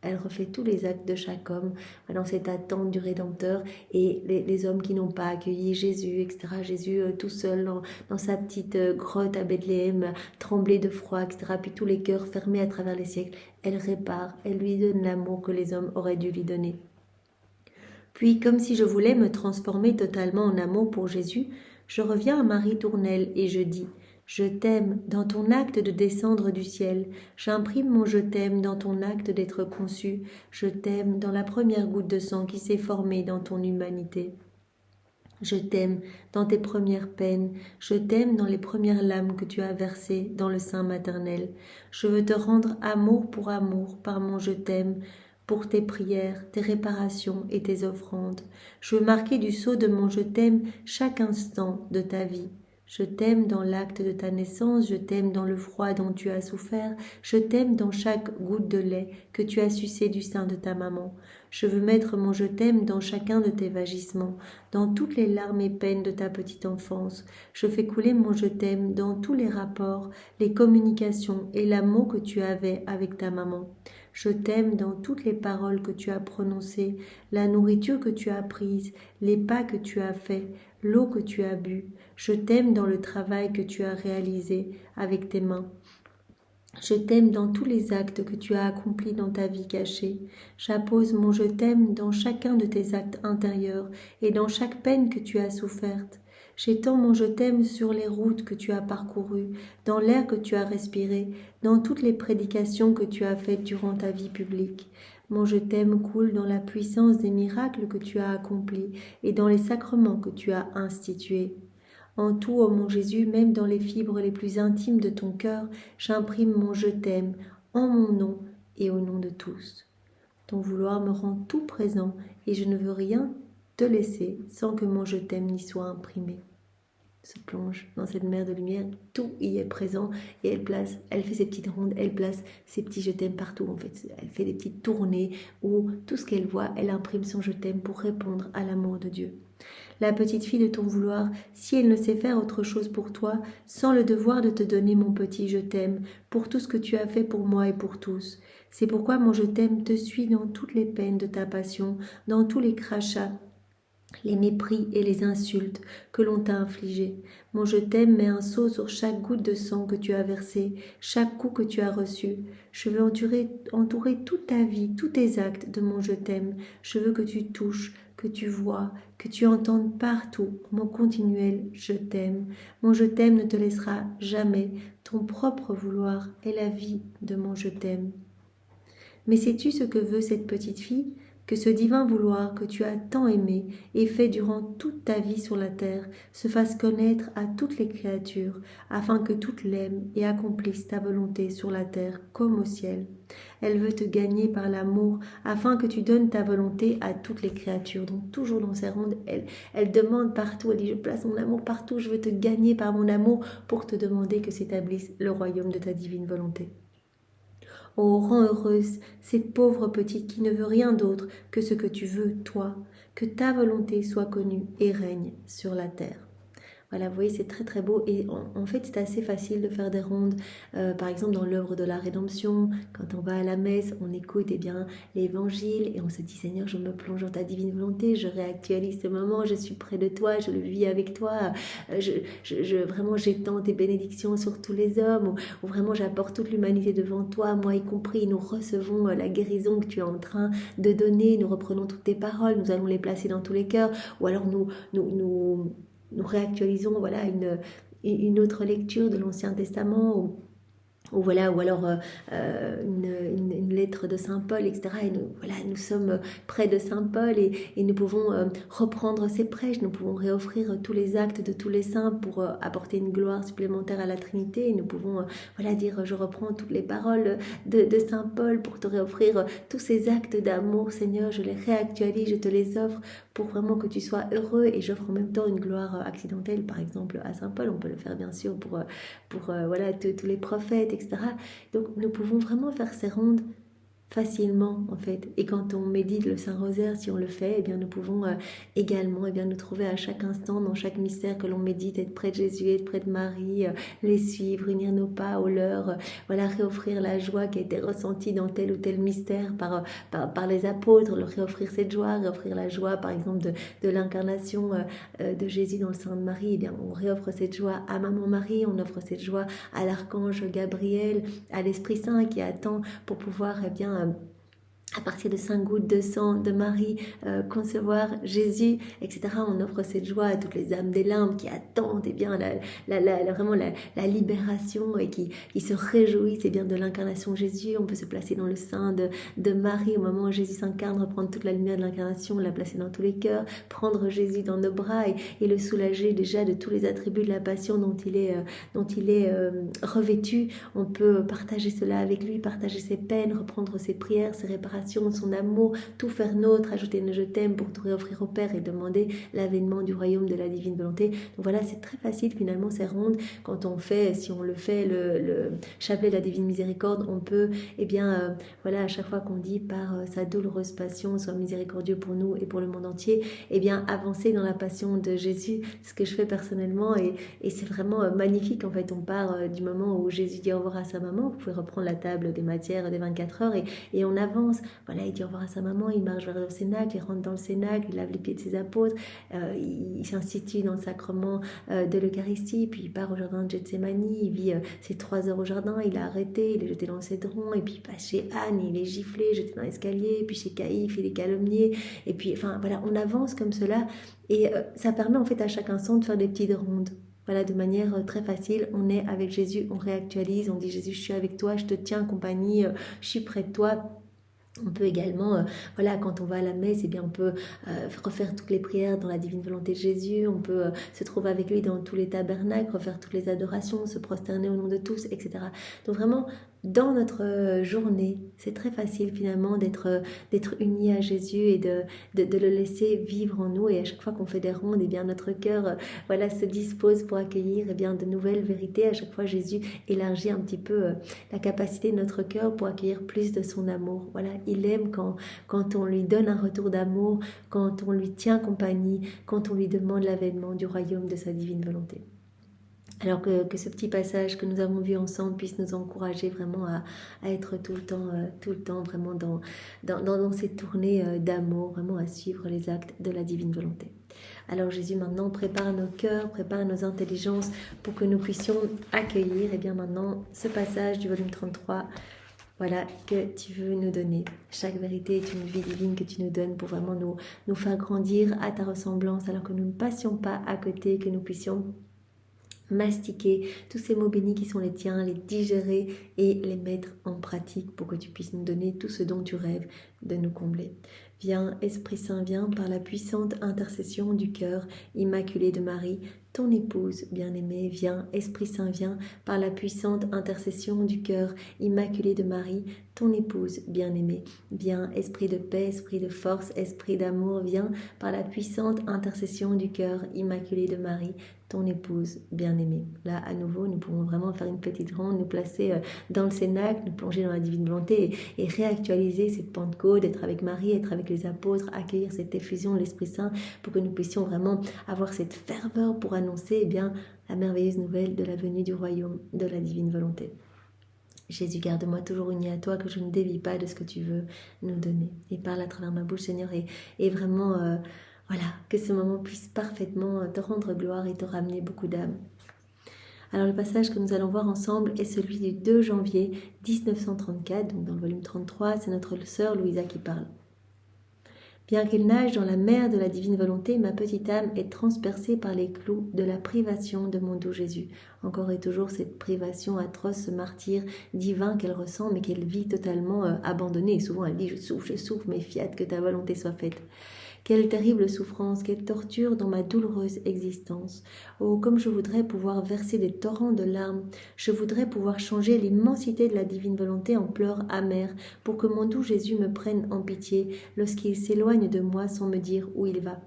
Elle refait tous les actes de chaque homme dans cette attente du Rédempteur, et les hommes qui n'ont pas accueilli Jésus, etc. Jésus tout seul dans sa petite grotte à Bethléem, tremblé de froid, etc. Puis tous les cœurs fermés à travers les siècles. Elle répare, elle lui donne l'amour que les hommes auraient dû lui donner. Puis, comme si je voulais me transformer totalement en amour pour Jésus, je reviens à Marie Tournelle et je dis « Je t'aime dans ton acte de descendre du ciel. J'imprime mon je t'aime dans ton acte d'être conçu. Je t'aime dans la première goutte de sang qui s'est formée dans ton humanité. Je t'aime dans tes premières peines. Je t'aime dans les premières larmes que tu as versées dans le sein maternel. Je veux te rendre amour par mon je t'aime, pour tes prières, tes réparations et tes offrandes. Je veux marquer du sceau de mon je t'aime chaque instant de ta vie. Je t'aime dans l'acte de ta naissance, je t'aime dans le froid dont tu as souffert, je t'aime dans chaque goutte de lait que tu as sucé du sein de ta maman. Je veux mettre mon je t'aime dans chacun de tes vagissements, dans toutes les larmes et peines de ta petite enfance. Je fais couler mon je t'aime dans tous les rapports, les communications et l'amour que tu avais avec ta maman. Je t'aime dans toutes les paroles que tu as prononcées, la nourriture que tu as prise, les pas que tu as faits, l'eau que tu as bu. Je t'aime dans le travail que tu as réalisé avec tes mains. Je t'aime dans tous les actes que tu as accomplis dans ta vie cachée. J'appose mon je t'aime dans chacun de tes actes intérieurs et dans chaque peine que tu as soufferte. J'étends mon je t'aime sur les routes que tu as parcourues, dans l'air que tu as respiré, dans toutes les prédications que tu as faites durant ta vie publique. Mon je t'aime coule dans la puissance des miracles que tu as accomplis et dans les sacrements que tu as institués. En tout, ô mon Jésus, même dans les fibres les plus intimes de ton cœur, j'imprime mon je t'aime en mon nom et au nom de tous. Ton vouloir me rend tout présent et je ne veux rien te laisser sans que mon je t'aime n'y soit imprimé. Se plonge dans cette mer de lumière, tout y est présent et elle fait ses petites rondes, elle place ses petits je t'aime partout en fait. Elle fait des petites tournées où tout ce qu'elle voit, elle imprime son je t'aime pour répondre à l'amour de Dieu. La petite fille de ton vouloir, si elle ne sait faire autre chose pour toi, sans le devoir de te donner mon petit je t'aime, pour tout ce que tu as fait pour moi et pour tous. C'est pourquoi mon je t'aime te suit dans toutes les peines de ta passion, dans tous les crachats les mépris et les insultes que l'on t'a infligés. Mon je t'aime met un sceau sur chaque goutte de sang que tu as versé, chaque coup que tu as reçu. Je veux entourer toute ta vie, tous tes actes de mon je t'aime. Je veux que tu touches, que tu vois, que tu entendes partout mon continuel je t'aime. Mon je t'aime ne te laissera jamais. Ton propre vouloir est la vie de mon je t'aime. Mais sais-tu ce que veut cette petite fille? Que ce divin vouloir que tu as tant aimé et fait durant toute ta vie sur la terre se fasse connaître à toutes les créatures, afin que toutes l'aiment et accomplissent ta volonté sur la terre comme au ciel. Elle veut te gagner par l'amour, afin que tu donnes ta volonté à toutes les créatures. Donc toujours dans ses rondes, elle demande partout, elle dit je place mon amour partout, je veux te gagner par mon amour pour te demander que s'établisse le royaume de ta divine volonté. Oh, rends heureuse cette pauvre petite qui ne veut rien d'autre que ce que tu veux, toi, que ta volonté soit connue et règne sur la terre. Voilà, vous voyez, c'est très très beau et en fait c'est assez facile de faire des rondes. Par exemple dans l'œuvre de la rédemption, quand on va à la messe, on écoute bien l'évangile et on se dit Seigneur, je me plonge dans ta divine volonté, je réactualise ce moment, je suis près de toi, je le vis avec toi, vraiment j'étends tes bénédictions sur tous les hommes, ou vraiment j'apporte toute l'humanité devant toi, moi y compris, nous recevons la guérison que tu es en train de donner, nous reprenons toutes tes paroles, nous allons les placer dans tous les cœurs, ou alors nous réactualisons une autre lecture de l'Ancien Testament ou alors une lettre de Saint Paul, etc. Et nous sommes près de Saint Paul et nous pouvons reprendre ses prêches, nous pouvons réoffrir tous les actes de tous les saints pour apporter une gloire supplémentaire à la Trinité. Et nous pouvons dire je reprends toutes les paroles de Saint Paul pour te réoffrir tous ces actes d'amour, Seigneur, je les réactualise, je te les offre pour vraiment que tu sois heureux et j'offre en même temps une gloire accidentelle, par exemple à Saint Paul, on peut le faire bien sûr pour tous les prophètes, etc. Donc nous pouvons vraiment faire ces rondes facilement en fait, et quand on médite le Saint-Rosaire, si on le fait, nous pouvons également nous trouver à chaque instant, dans chaque mystère que l'on médite, être près de Jésus, être près de Marie, les suivre, unir nos pas aux leurs, réoffrir la joie qui a été ressentie dans tel ou tel mystère par les apôtres, leur réoffrir cette joie, réoffrir la joie par exemple de l'incarnation de Jésus dans le sein de Marie, on réoffre cette joie à Maman Marie, on offre cette joie à l'archange Gabriel, à l'Esprit Saint qui attend pour pouvoir à partir de 5 gouttes de sang de Marie, concevoir Jésus, etc. On offre cette joie à toutes les âmes des limbes qui attendent vraiment la libération et qui se réjouissent de l'incarnation de Jésus. On peut se placer dans le sein de Marie au moment où Jésus s'incarne, reprendre toute la lumière de l'incarnation, la placer dans tous les cœurs, prendre Jésus dans nos bras et le soulager déjà de tous les attributs de la passion dont il est revêtu. On peut partager cela avec lui, partager ses peines, reprendre ses prières, ses réparations, son amour, tout faire nôtre, ajouter le je t'aime pour tout réoffrir au Père et demander l'avènement du royaume de la divine volonté. Donc voilà, c'est très facile finalement ces rondes quand on fait, si on le fait, le chapelet de la divine miséricorde, on peut, à chaque fois qu'on dit par sa douloureuse passion, soit miséricordieux pour nous et pour le monde entier, avancer dans la passion de Jésus, ce que je fais personnellement et c'est vraiment magnifique en fait. On part du moment où Jésus dit au revoir à sa maman, vous pouvez reprendre la table des matières des 24 heures et on avance. Il dit au revoir à sa maman, il marche vers le cénacle, il rentre dans le cénacle, il lave les pieds de ses apôtres, il s'institue dans le sacrement de l'Eucharistie, puis il part au jardin de Gethsémani, il vit ses 3 heures au jardin, il a arrêté, il est jeté dans le cédron, et puis il passe chez Anne, il est giflé, jeté dans l'escalier, puis chez Caïphe, il est calomnié, et puis on avance comme cela, et ça permet en fait à chaque instant de faire des petites rondes. De manière très facile, on est avec Jésus, on réactualise, on dit Jésus, je suis avec toi, je te tiens compagnie, je suis près de toi. On peut également, quand on va à la messe, on peut refaire toutes les prières dans la divine volonté de Jésus, on peut se trouver avec lui dans tous les tabernacles, refaire toutes les adorations, se prosterner au nom de tous, etc. Donc vraiment, dans notre journée, c'est très facile finalement d'être unis à Jésus et de le laisser vivre en nous. Et à chaque fois qu'on fait des rondes, notre cœur se dispose pour accueillir de nouvelles vérités. À chaque fois, Jésus élargit un petit peu la capacité de notre cœur pour accueillir plus de son amour. Il aime quand on lui donne un retour d'amour, quand on lui tient compagnie, quand on lui demande l'avènement du royaume de sa divine volonté. Alors que ce petit passage que nous avons vu ensemble puisse nous encourager vraiment à être tout le temps vraiment dans cette tournée d'amour, vraiment à suivre les actes de la divine volonté. Alors Jésus maintenant prépare nos cœurs, prépare nos intelligences pour que nous puissions accueillir et bien maintenant ce passage du volume 33, voilà, que tu veux nous donner. Chaque vérité est une vie divine que tu nous donnes pour vraiment nous faire grandir à ta ressemblance alors que nous ne passions pas à côté, que nous puissions mastiquer tous ces mots bénis qui sont les tiens, les digérer et les mettre en pratique pour que tu puisses nous donner tout ce dont tu rêves de nous combler. Viens, Esprit Saint, viens par la puissante intercession du cœur immaculé de Marie, ton épouse bien-aimée. Viens, Esprit Saint, viens par la puissante intercession du cœur immaculé de Marie, ton épouse bien-aimée. Viens, Esprit de paix, Esprit de force, Esprit d'amour, viens par la puissante intercession du cœur immaculé de Marie, ton épouse bien-aimée. Là, à nouveau, nous pouvons vraiment faire une petite ronde, nous placer dans le Cénacle, nous plonger dans la divine volonté et réactualiser cette Pentecôte, être avec Marie, être avec les apôtres, accueillir cette effusion de l'Esprit Saint pour que nous puissions vraiment avoir cette ferveur pour annoncer eh bien, la merveilleuse nouvelle de la venue du royaume de la divine volonté. Jésus, garde-moi toujours uni à toi, que je ne dévie pas de ce que tu veux nous donner. Et parle à travers ma bouche, Seigneur, et vraiment... voilà, que ce moment puisse parfaitement te rendre gloire et te ramener beaucoup d'âmes. Alors le passage que nous allons voir ensemble est celui du 2 janvier 1934, donc dans le volume 33, c'est notre sœur Louisa qui parle. Bien qu'elle nage dans la mer de la divine volonté, ma petite âme est transpercée par les clous de la privation de mon doux Jésus. Encore et toujours cette privation atroce, ce martyre divin qu'elle ressent, mais qu'elle vit totalement abandonnée. Et souvent elle dit « je souffre, mais fiat que ta volonté soit faite ». Quelle terrible souffrance, quelle torture dans ma douloureuse existence. Oh, comme je voudrais pouvoir verser des torrents de larmes, je voudrais pouvoir changer l'immensité de la divine volonté en pleurs amers, pour que mon doux Jésus me prenne en pitié lorsqu'il s'éloigne de moi sans me dire où il va.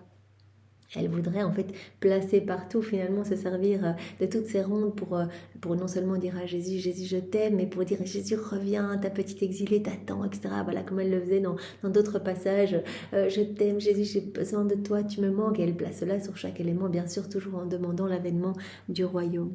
Elle voudrait en fait placer partout, finalement se servir de toutes ces rondes pour non seulement dire à Jésus, Jésus je t'aime, mais pour dire Jésus reviens, ta petite exilée t'attend, etc. Voilà, comme elle le faisait dans d'autres passages, je t'aime Jésus, j'ai besoin de toi, tu me manques. Et elle place cela sur chaque élément, bien sûr toujours en demandant l'avènement du royaume.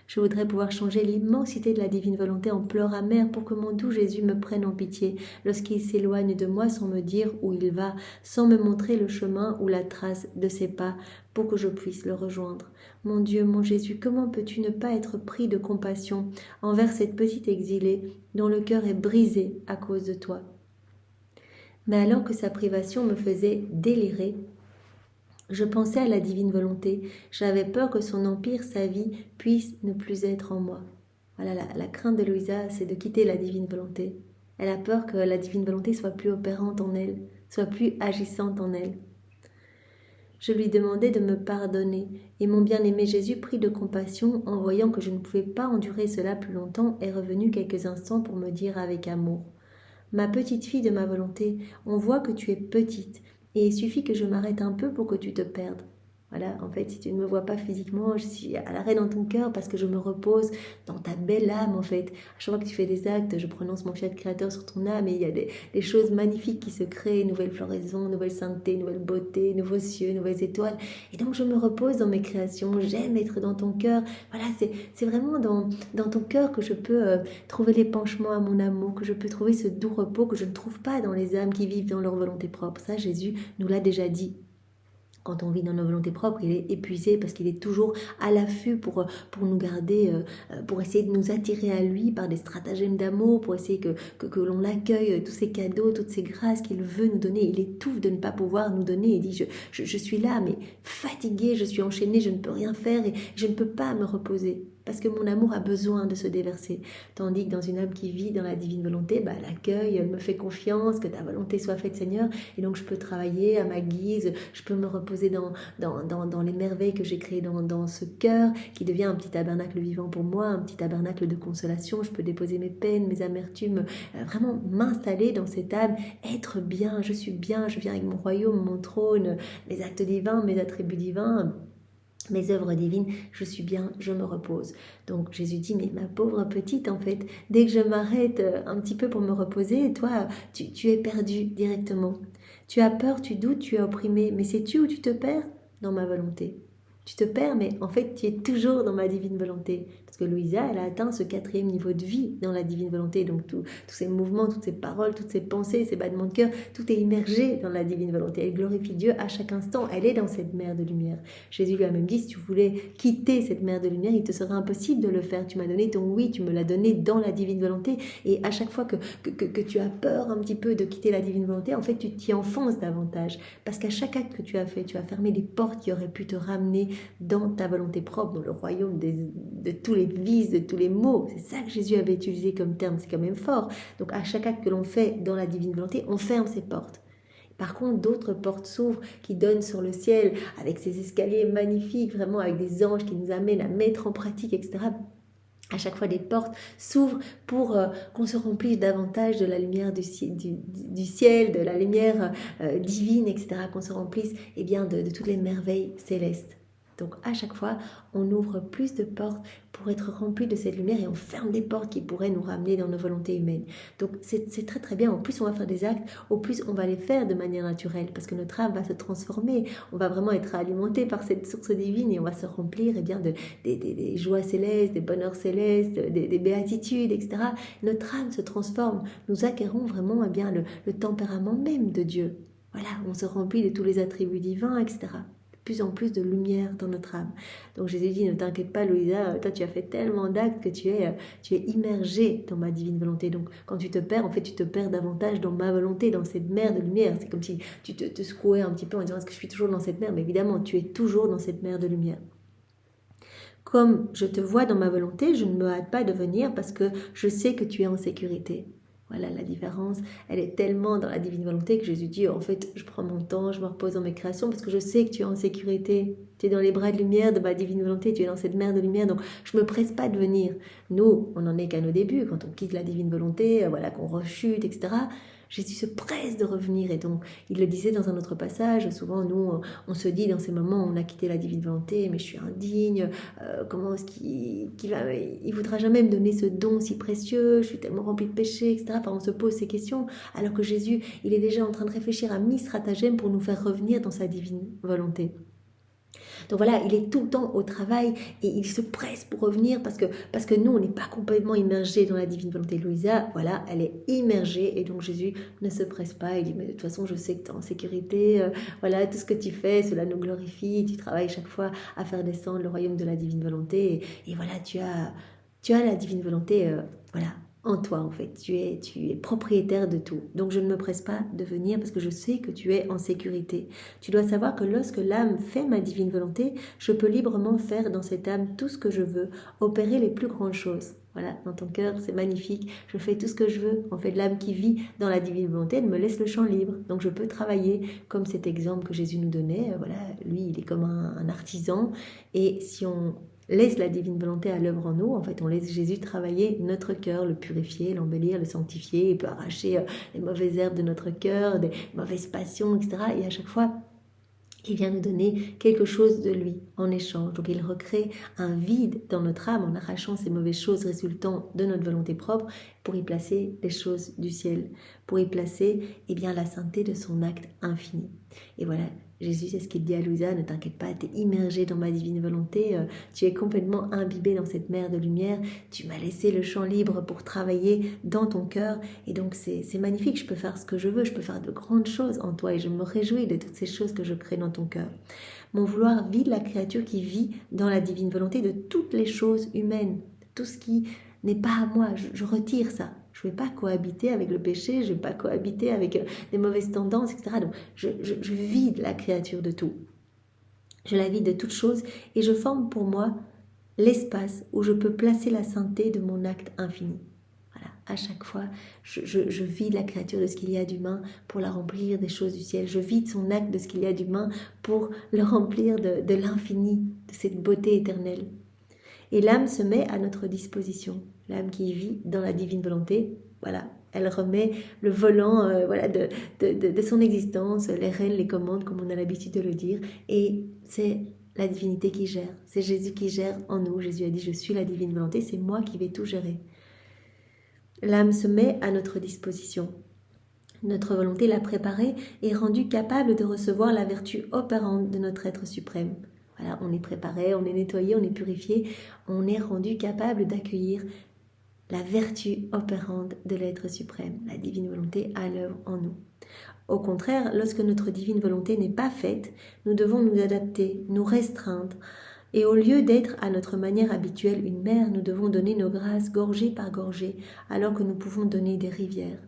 Je voudrais pouvoir changer l'immensité de la divine volonté en pleurs amers pour que mon doux Jésus me prenne en pitié lorsqu'il s'éloigne de moi sans me dire où il va, sans me montrer le chemin ou la trace de ses pas pour que je puisse le rejoindre. Mon Dieu, mon Jésus, comment peux-tu ne pas être pris de compassion envers cette petite exilée dont le cœur est brisé à cause de toi? Mais alors que sa privation me faisait délirer, je pensais à la divine volonté. J'avais peur que son empire, sa vie, puisse ne plus être en moi. Voilà, la crainte de Louisa, c'est de quitter la divine volonté. Elle a peur que la divine volonté soit plus opérante en elle, soit plus agissante en elle. Je lui demandai de me pardonner, et mon bien-aimé Jésus, pris de compassion, en voyant que je ne pouvais pas endurer cela plus longtemps, est revenu quelques instants pour me dire avec amour : « Ma petite fille de ma volonté, on voit que tu es petite, et il suffit que je m'arrête un peu pour que tu te perdes. Voilà, en fait, si tu ne me vois pas physiquement, je suis à l'arrêt dans ton cœur parce que je me repose dans ta belle âme, en fait. À chaque fois que tu fais des actes, je prononce mon fiat créateur sur ton âme et il y a des choses magnifiques qui se créent, nouvelle floraison, nouvelle sainteté, nouvelle beauté, nouveaux cieux, nouvelles étoiles. Et donc, je me repose dans mes créations, j'aime être dans ton cœur. Voilà, c'est vraiment dans ton cœur que je peux trouver l'épanchement à mon amour, que je peux trouver ce doux repos que je ne trouve pas dans les âmes qui vivent dans leur volonté propre. Ça, Jésus nous l'a déjà dit. Quand on vit dans nos volontés propres, il est épuisé parce qu'il est toujours à l'affût pour nous garder, pour essayer de nous attirer à lui par des stratagèmes d'amour, pour essayer que l'on l'accueille, tous ces cadeaux, toutes ces grâces qu'il veut nous donner. Il étouffe de ne pas pouvoir nous donner. Il dit, je suis là, mais fatigué, je suis enchaîné, je ne peux rien faire et je ne peux pas me reposer. Parce que mon amour a besoin de se déverser. Tandis que dans une âme qui vit dans la divine volonté, elle accueille, elle me fait confiance, que ta volonté soit faite, Seigneur. Et donc je peux travailler à ma guise, je peux me reposer dans les merveilles que j'ai créées dans ce cœur, qui devient un petit tabernacle vivant pour moi, un petit tabernacle de consolation. Je peux déposer mes peines, mes amertumes, vraiment m'installer dans cette âme, être bien, je suis bien, je viens avec mon royaume, mon trône, mes actes divins, mes attributs divins, mes œuvres divines, je suis bien, je me repose. Donc Jésus dit, mais ma pauvre petite, en fait, dès que je m'arrête un petit peu pour me reposer, toi, tu es perdu directement. Tu as peur, tu doutes, tu es opprimé, mais sais-tu où tu te perds? Dans ma volonté. Tu te perds, mais en fait, tu es toujours dans ma divine volonté. Parce que Louisa, elle a atteint ce 4e niveau de vie dans la divine volonté. Donc, tous ces mouvements, toutes ces paroles, toutes ces pensées, ces battements de cœur, tout est immergé dans la divine volonté. Elle glorifie Dieu à chaque instant. Elle est dans cette mer de lumière. Jésus lui a même dit, si tu voulais quitter cette mer de lumière, il te serait impossible de le faire. Tu m'as donné ton oui, tu me l'as donné dans la divine volonté. Et à chaque fois que tu as peur un petit peu de quitter la divine volonté, en fait, tu t'y enfonces davantage. Parce qu'à chaque acte que tu as fait, tu as fermé les portes qui auraient pu te ramener dans ta volonté propre, dans le royaume de tous les vices, de tous les maux. C'est ça que Jésus avait utilisé comme terme, c'est quand même fort. Donc à chaque acte que l'on fait dans la divine volonté, on ferme ces portes. Par contre, d'autres portes s'ouvrent qui donnent sur le ciel, avec ces escaliers magnifiques, vraiment avec des anges qui nous amènent à mettre en pratique, etc. À chaque fois, des portes s'ouvrent pour qu'on se remplisse davantage de la lumière du ciel, de la lumière divine, etc. Qu'on se remplisse de toutes les merveilles célestes. Donc à chaque fois, on ouvre plus de portes pour être rempli de cette lumière et on ferme des portes qui pourraient nous ramener dans nos volontés humaines. Donc c'est très très bien. En plus, on va faire des actes, au plus on va les faire de manière naturelle parce que notre âme va se transformer. On va vraiment être alimenté par cette source divine et on va se remplir des joies célestes, des bonheurs célestes, des béatitudes, etc. Notre âme se transforme. Nous acquérons vraiment le tempérament même de Dieu. Voilà, on se remplit de tous les attributs divins, etc. Plus en plus de lumière dans notre âme. Donc Jésus dit, ne t'inquiète pas Louisa, toi tu as fait tellement d'actes que tu es immergée dans ma divine volonté. Donc quand tu te perds, en fait tu te perds davantage dans ma volonté, dans cette mer de lumière. C'est comme si tu te secouais un petit peu en disant, est-ce que je suis toujours dans cette mer? Mais évidemment, tu es toujours dans cette mer de lumière. Comme je te vois dans ma volonté, je ne me hâte pas de venir parce que je sais que tu es en sécurité. Voilà la différence, elle est tellement dans la divine volonté que Jésus dit, en fait, je prends mon temps, je me repose dans mes créations parce que je sais que tu es en sécurité. Tu es dans les bras de lumière de ma divine volonté, tu es dans cette mer de lumière, donc je ne me presse pas de venir. Nous, on n'en est qu'à nos débuts, quand on quitte la divine volonté, qu'on rechute, etc. Jésus se presse de revenir et donc il le disait dans un autre passage, souvent nous on se dit dans ces moments où on a quitté la divine volonté, mais je suis indigne, comment est-ce il voudra jamais me donner ce don si précieux, je suis tellement rempli de péché, etc. Enfin on se pose ces questions alors que Jésus il est déjà en train de réfléchir à 1000 stratagèmes pour nous faire revenir dans sa divine volonté. Donc voilà, il est tout le temps au travail et il se presse pour revenir parce que nous, on n'est pas complètement immergés dans la divine volonté. Louisa, voilà, elle est immergée et donc Jésus ne se presse pas. Il dit, mais de toute façon, je sais que tu es en sécurité. Voilà, tout ce que tu fais, cela nous glorifie. Tu travailles chaque fois à faire descendre le royaume de la divine volonté. Et voilà, tu as la divine volonté, voilà, en toi en fait, tu es propriétaire de tout. Donc je ne me presse pas de venir parce que je sais que tu es en sécurité. Tu dois savoir que lorsque l'âme fait ma divine volonté, je peux librement faire dans cette âme tout ce que je veux, opérer les plus grandes choses. Voilà, dans ton cœur, c'est magnifique, je fais tout ce que je veux. En fait, l'âme qui vit dans la divine volonté, elle me laisse le champ libre. Donc je peux travailler comme cet exemple que Jésus nous donnait. Voilà, lui, il est comme un artisan. Et si on laisse la divine volonté à l'œuvre en nous, en fait, on laisse Jésus travailler notre cœur, le purifier, l'embellir, le sanctifier. Il peut arracher les mauvaises herbes de notre cœur, des mauvaises passions, etc. Et à chaque fois, il vient nous donner quelque chose de lui en échange. Donc il recrée un vide dans notre âme en arrachant ces mauvaises choses résultant de notre volonté propre pour y placer les choses du ciel, pour y placer la sainteté de son acte infini. Et voilà, Jésus, c'est ce qu'il dit à Louisa, ne t'inquiète pas, tu es immergé dans ma divine volonté, tu es complètement imbibé dans cette mer de lumière, tu m'as laissé le champ libre pour travailler dans ton cœur, et donc c'est magnifique, je peux faire ce que je veux, je peux faire de grandes choses en toi, et je me réjouis de toutes ces choses que je crée dans ton cœur. Mon vouloir vide la créature qui vit dans la divine volonté de toutes les choses humaines, tout ce qui n'est pas à moi, je retire ça. Je ne vais pas cohabiter avec le péché, je ne vais pas cohabiter avec des mauvaises tendances, etc. Donc, je vide la créature de tout. Je la vide de toutes choses et je forme pour moi l'espace où je peux placer la sainteté de mon acte infini. Voilà, à chaque fois, je vide la créature de ce qu'il y a d'humain pour la remplir des choses du ciel. Je vide son acte de ce qu'il y a d'humain pour le remplir de l'infini, de cette beauté éternelle. Et l'âme se met à notre disposition. L'âme qui vit dans la divine volonté, voilà, elle remet le volant de son existence, les rênes, les commandes, comme on a l'habitude de le dire. Et c'est la divinité qui gère. C'est Jésus qui gère en nous. Jésus a dit, je suis la divine volonté, c'est moi qui vais tout gérer. L'âme se met à notre disposition. Notre volonté l'a préparée et rendue capable de recevoir la vertu opérante de notre être suprême. Voilà, on est préparé, on est nettoyé, on est purifié, on est rendu capable d'accueillir la vertu opérante de l'être suprême, la divine volonté à l'œuvre en nous. Au contraire, lorsque notre divine volonté n'est pas faite, nous devons nous adapter, nous restreindre. Et au lieu d'être à notre manière habituelle une mer, nous devons donner nos grâces gorgée par gorgée, alors que nous pouvons donner des rivières.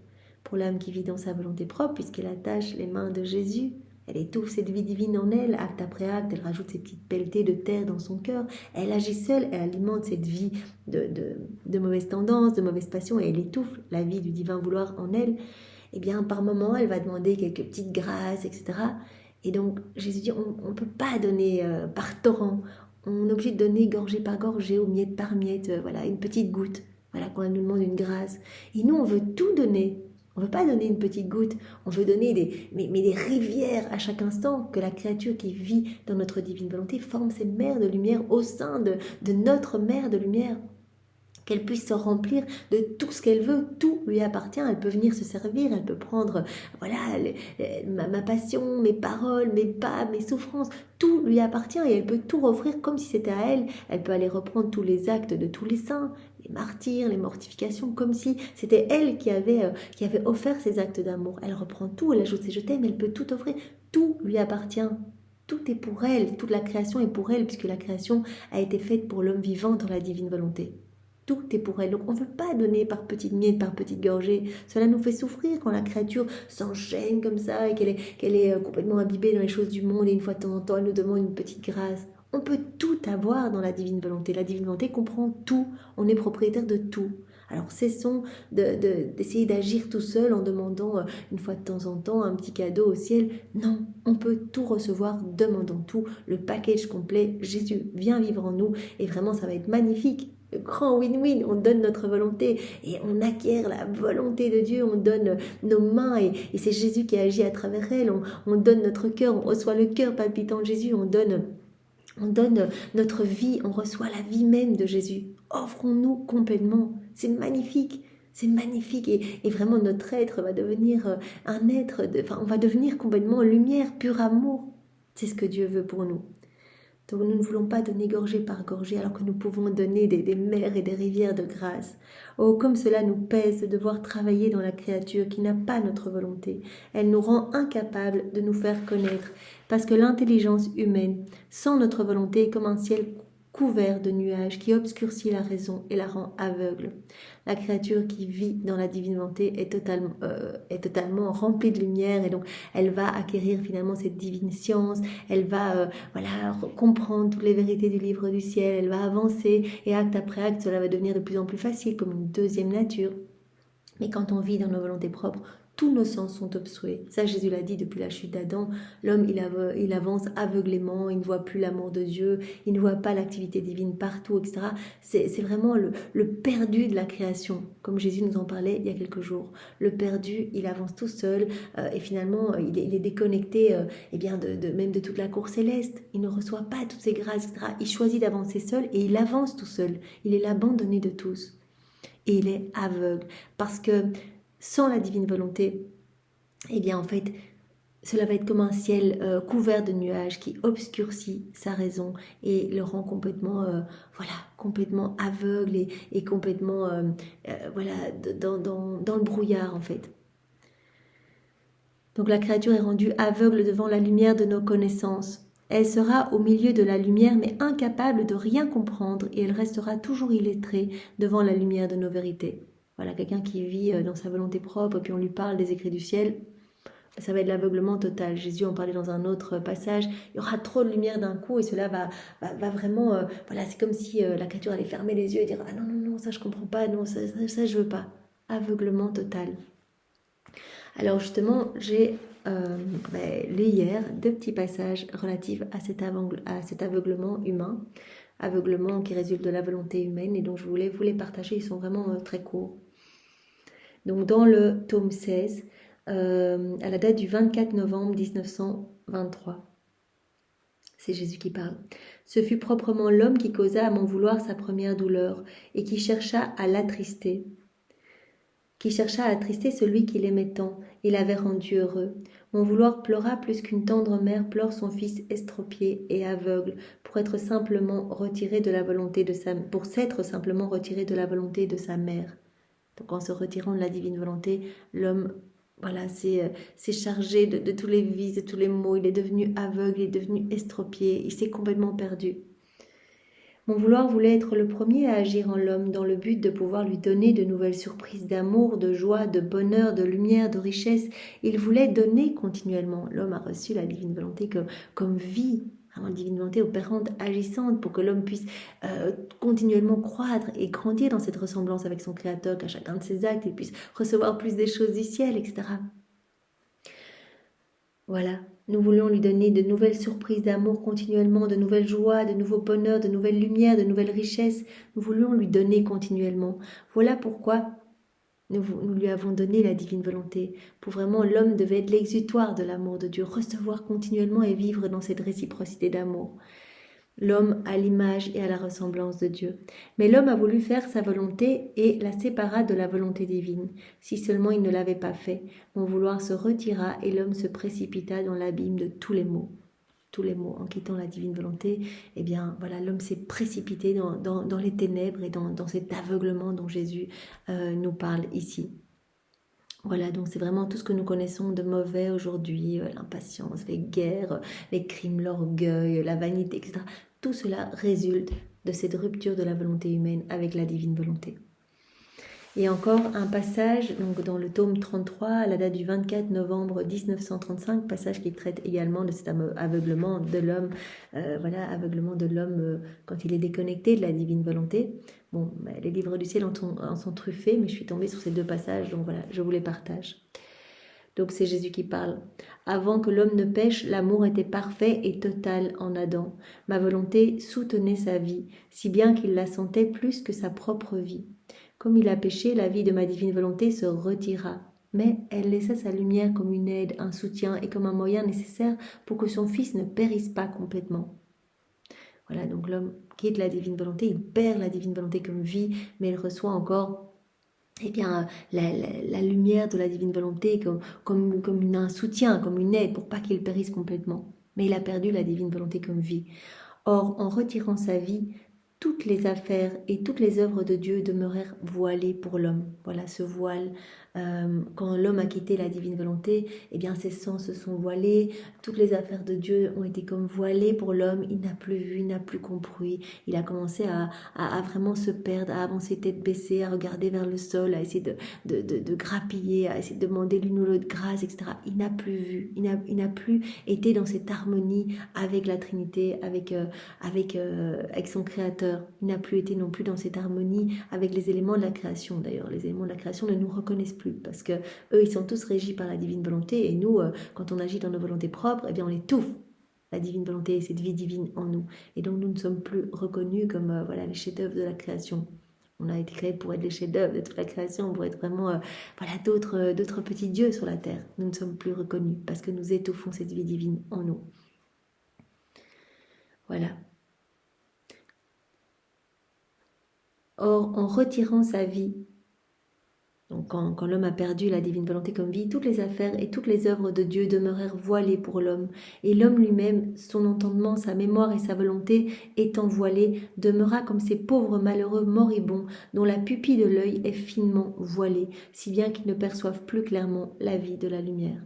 Pour l'âme qui vit dans sa volonté propre, puisqu'elle attache les mains de Jésus, elle étouffe cette vie divine en elle, acte après acte, elle rajoute ses petites pelletées de terre dans son cœur, elle agit seule, elle alimente cette vie de mauvaises tendances, de mauvaises passions, et elle étouffe la vie du divin vouloir en elle. Eh bien, par moments, elle va demander quelques petites grâces, etc. Et donc, Jésus dit, on ne peut pas donner par torrent, on est obligé de donner gorgée par gorgée, ou miette par miette, voilà, une petite goutte, voilà, quand elle nous demande une grâce. Et nous, on veut tout donner. On ne veut pas donner une petite goutte, on veut donner des rivières à chaque instant, que la créature qui vit dans notre divine volonté forme ces mers de lumière au sein de notre mer de lumière. Qu'elle puisse se remplir de tout ce qu'elle veut, tout lui appartient, elle peut venir se servir, elle peut prendre voilà, ma passion, mes paroles, mes pas, mes souffrances, tout lui appartient et elle peut tout offrir comme si c'était à elle. Elle peut aller reprendre tous les actes de tous les saints, les martyrs, les mortifications, comme si c'était elle qui avait offert ces actes d'amour. Elle reprend tout, elle ajoute ses je t'aime, elle peut tout offrir, tout lui appartient. Tout est pour elle, toute la création est pour elle, puisque la création a été faite pour l'homme vivant dans la divine volonté. Tout est pour elle. Donc on ne veut pas donner par petites miettes, par petites gorgées. Cela nous fait souffrir quand la créature s'enchaîne comme ça et qu'elle est complètement imbibée dans les choses du monde et une fois de temps en temps elle nous demande une petite grâce. On peut tout avoir dans la divine volonté. La divine volonté comprend tout. On est propriétaire de tout. Alors cessons d'essayer d'agir tout seul en demandant une fois de temps en temps un petit cadeau au ciel. Non, on peut tout recevoir, demandons tout, le package complet. Jésus vient vivre en nous et vraiment ça va être magnifique. Grand win-win, on donne notre volonté et on acquiert la volonté de Dieu, on donne nos mains et c'est Jésus qui agit à travers elles, on donne notre cœur, on reçoit le cœur palpitant de Jésus, on donne notre vie, on reçoit la vie même de Jésus. Offrons-nous complètement, c'est magnifique. C'est magnifique et vraiment notre être va devenir un être, on va devenir complètement lumière, pur amour. C'est ce que Dieu veut pour nous. Donc nous ne voulons pas donner gorgée par gorgée alors que nous pouvons donner des mers et des rivières de grâce. Oh, comme cela nous pèse de devoir travailler dans la créature qui n'a pas notre volonté. Elle nous rend incapables de nous faire connaître parce que l'intelligence humaine, sans notre volonté, est comme un ciel couvert de nuages qui obscurcit la raison et la rend aveugle. La créature qui vit dans la divine volonté est totalement remplie de lumière et donc elle va acquérir finalement cette divine science, elle va comprendre toutes les vérités du livre du ciel, elle va avancer et acte après acte cela va devenir de plus en plus facile comme une deuxième nature. Mais quand on vit dans nos volontés propres, tous nos sens sont obstrués. Ça, Jésus l'a dit depuis la chute d'Adam. L'homme, il avance aveuglément, il ne voit plus l'amour de Dieu, il ne voit pas l'activité divine partout, etc. C'est vraiment le perdu de la création, comme Jésus nous en parlait il y a quelques jours. Le perdu, il avance tout seul et finalement, il est déconnecté même de toute la cour céleste. Il ne reçoit pas toutes ces grâces, etc. Il choisit d'avancer seul et il avance tout seul. Il est l'abandonné de tous. Et il est aveugle parce que sans la divine volonté, eh bien en fait, cela va être comme un ciel couvert de nuages qui obscurcit sa raison et le rend complètement, complètement aveugle et complètement dans le brouillard en fait. Donc la créature est rendue aveugle devant la lumière de nos connaissances. Elle sera au milieu de la lumière mais incapable de rien comprendre et elle restera toujours illettrée devant la lumière de nos vérités. Voilà, quelqu'un qui vit dans sa volonté propre, puis on lui parle des écrits du ciel, ça va être l'aveuglement total. Jésus en parlait dans un autre passage. Il y aura trop de lumière d'un coup et cela va vraiment... c'est comme si la créature allait fermer les yeux et dire « Ah non, ça je comprends pas, non, ça je veux pas. » Aveuglement total. Alors justement, j'ai lu hier 2 petits passages relatifs à cet aveuglement humain, aveuglement qui résulte de la volonté humaine, et donc je voulais vous les partager, ils sont vraiment très courts. Donc dans le tome 16, à la date du 24 novembre 1923, c'est Jésus qui parle. « Ce fut proprement l'homme qui causa à mon vouloir sa première douleur et qui chercha à l'attrister. qui chercha à attrister celui qui l'aimait tant et l'avait rendu heureux. Mon vouloir pleura plus qu'une tendre mère pleure son fils estropié et aveugle pour être simplement retiré de la volonté de pour s'être simplement retiré de la volonté de sa mère. Donc en se retirant de la divine volonté, l'homme voilà, c'est chargé de tous les vices, de tous les maux, il est devenu aveugle, il est devenu estropié, il s'est complètement perdu. Mon vouloir voulait être le premier à agir en l'homme dans le but de pouvoir lui donner de nouvelles surprises d'amour, de joie, de bonheur, de lumière, de richesse. Il voulait donner continuellement. L'homme a reçu la divine volonté comme vie, vraiment la divine volonté opérante, agissante, pour que l'homme puisse continuellement croître et grandir dans cette ressemblance avec son Créateur, qu'à chacun de ses actes, il puisse recevoir plus des choses du ciel, etc. Voilà, nous voulions lui donner de nouvelles surprises d'amour continuellement, de nouvelles joies, de nouveaux bonheurs, de nouvelles lumières, de nouvelles richesses. Nous voulions lui donner continuellement. Voilà pourquoi nous lui avons donné la divine volonté. Pour vraiment, l'homme devait être l'exutoire de l'amour de Dieu, recevoir continuellement et vivre dans cette réciprocité d'amour. L'homme à l'image et à la ressemblance de Dieu. Mais l'homme a voulu faire sa volonté et la sépara de la volonté divine. Si seulement il ne l'avait pas fait, mon vouloir se retira et l'homme se précipita dans l'abîme de tous les maux. Tous les maux. En quittant la divine volonté, eh bien, voilà, l'homme s'est précipité dans les ténèbres et dans cet aveuglement dont Jésus nous parle ici. Voilà, donc c'est vraiment tout ce que nous connaissons de mauvais aujourd'hui, l'impatience, les guerres, les crimes, l'orgueil, la vanité, etc. Tout cela résulte de cette rupture de la volonté humaine avec la divine volonté. Et encore un passage donc dans le tome 33, à la date du 24 novembre 1935, passage qui traite également de cet aveuglement de l'homme, aveuglement de l'homme quand il est déconnecté de la divine volonté. Bon, les livres du ciel en sont truffés, mais je suis tombée sur ces deux passages, donc voilà, je vous les partage. Donc c'est Jésus qui parle. Avant que l'homme ne pêche, l'amour était parfait et total en Adam. Ma volonté soutenait sa vie, si bien qu'il la sentait plus que sa propre vie. Comme il a péché, la vie de ma divine volonté se retira. Mais elle laissa sa lumière comme une aide, un soutien et comme un moyen nécessaire pour que son fils ne périsse pas complètement. Voilà, donc l'homme quitte la divine volonté, il perd la divine volonté comme vie, mais il reçoit encore la lumière de la divine volonté comme un soutien, comme une aide pour pas qu'il périsse complètement. Mais il a perdu la divine volonté comme vie. Or, en retirant sa vie, toutes les affaires et toutes les œuvres de Dieu demeurèrent voilées pour l'homme. Voilà ce voile. Quand l'homme a quitté la divine volonté, eh bien ses sens se sont voilés, toutes les affaires de Dieu ont été comme voilées pour l'homme, il n'a plus vu, il n'a plus compris, il a commencé à vraiment se perdre, à avancer tête baissée, à regarder vers le sol, à essayer de grappiller, à essayer de demander l'une ou l'autre grâce, etc. Il n'a plus vu, il n'a plus été dans cette harmonie avec la Trinité, avec son Créateur. Il n'a plus été non plus dans cette harmonie avec les éléments de la création. D'ailleurs, les éléments de la création ne nous reconnaissent plus parce que eux, ils sont tous régis par la divine volonté et nous, quand on agit dans nos volontés propres, eh bien, on étouffe la divine volonté et cette vie divine en nous. Et donc, nous ne sommes plus reconnus comme les chefs-d'œuvre de la création. On a été créés pour être les chefs-d'œuvre de toute la création, pour être vraiment d'autres petits dieux sur la terre. Nous ne sommes plus reconnus parce que nous étouffons cette vie divine en nous. Voilà. Or, en retirant sa vie, donc quand l'homme a perdu la divine volonté comme vie, toutes les affaires et toutes les œuvres de Dieu demeurèrent voilées pour l'homme. Et l'homme lui-même, son entendement, sa mémoire et sa volonté étant voilés, demeura comme ces pauvres malheureux moribonds dont la pupille de l'œil est finement voilée, si bien qu'ils ne perçoivent plus clairement la vie de la lumière.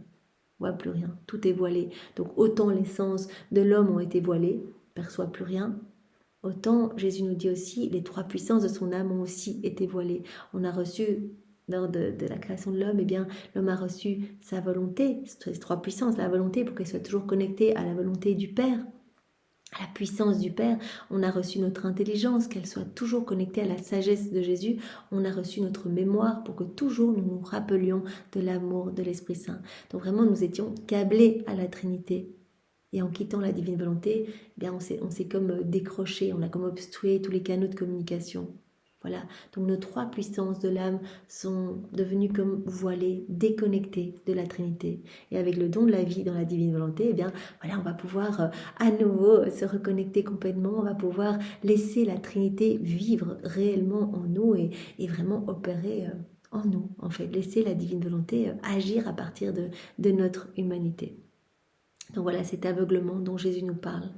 On voit plus rien, tout est voilé. Donc autant les sens de l'homme ont été voilés, ne perçoit plus rien. Autant, Jésus nous dit aussi, les trois puissances de son âme ont aussi été voilées. On a reçu, lors de la création de l'homme, eh bien, l'homme a reçu sa volonté, ces trois puissances, la volonté pour qu'elle soit toujours connectée à la volonté du Père, à la puissance du Père. On a reçu notre intelligence, qu'elle soit toujours connectée à la sagesse de Jésus. On a reçu notre mémoire pour que toujours nous nous rappelions de l'amour de l'Esprit Saint. Donc vraiment, nous étions câblés à la Trinité. Et en quittant la divine volonté, eh bien on s'est comme décroché, on a comme obstrué tous les canaux de communication. Voilà, donc nos trois puissances de l'âme sont devenues comme voilées, déconnectées de la Trinité. Et avec le don de la vie dans la divine volonté, eh bien voilà, on va pouvoir à nouveau se reconnecter complètement, on va pouvoir laisser la Trinité vivre réellement en nous et vraiment opérer en nous, en fait, laisser la divine volonté agir à partir de notre humanité. Donc voilà cet aveuglement dont Jésus nous parle.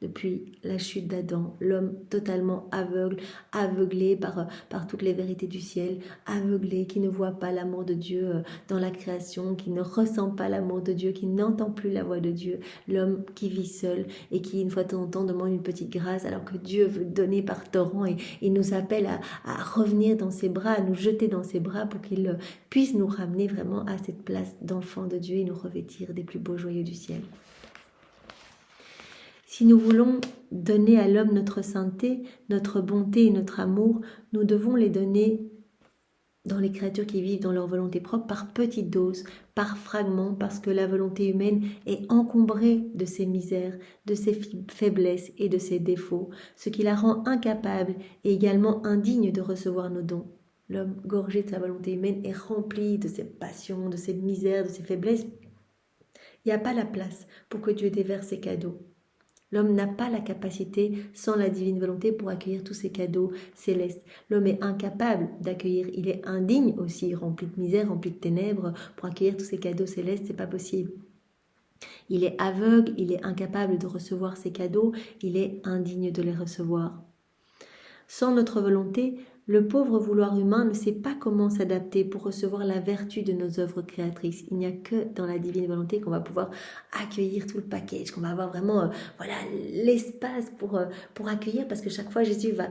Depuis la chute d'Adam, l'homme totalement aveugle, aveuglé par toutes les vérités du ciel, aveuglé, qui ne voit pas l'amour de Dieu dans la création, qui ne ressent pas l'amour de Dieu, qui n'entend plus la voix de Dieu, l'homme qui vit seul et qui, une fois de temps en temps, demande une petite grâce alors que Dieu veut donner par torrent et nous appelle à revenir dans ses bras, à nous jeter dans ses bras pour qu'il puisse nous ramener vraiment à cette place d'enfant de Dieu et nous revêtir des plus beaux joyaux du ciel. Si nous voulons donner à l'homme notre sainteté, notre bonté et notre amour, nous devons les donner dans les créatures qui vivent dans leur volonté propre par petites doses, par fragments, parce que la volonté humaine est encombrée de ses misères, de ses faiblesses et de ses défauts, ce qui la rend incapable et également indigne de recevoir nos dons. L'homme gorgé de sa volonté humaine est rempli de ses passions, de ses misères, de ses faiblesses. Il n'y a pas la place pour que Dieu déverse ses cadeaux. L'homme n'a pas la capacité, sans la divine volonté, pour accueillir tous ces cadeaux célestes. L'homme est incapable d'accueillir, il est indigne aussi, rempli de misère, rempli de ténèbres, pour accueillir tous ces cadeaux célestes, c'est pas possible. Il est aveugle, il est incapable de recevoir ces cadeaux, il est indigne de les recevoir. Sans notre volonté, le pauvre vouloir humain ne sait pas comment s'adapter pour recevoir la vertu de nos œuvres créatrices. Il n'y a que dans la divine volonté qu'on va pouvoir accueillir tout le package, qu'on va avoir vraiment l'espace pour accueillir, parce que chaque fois Jésus va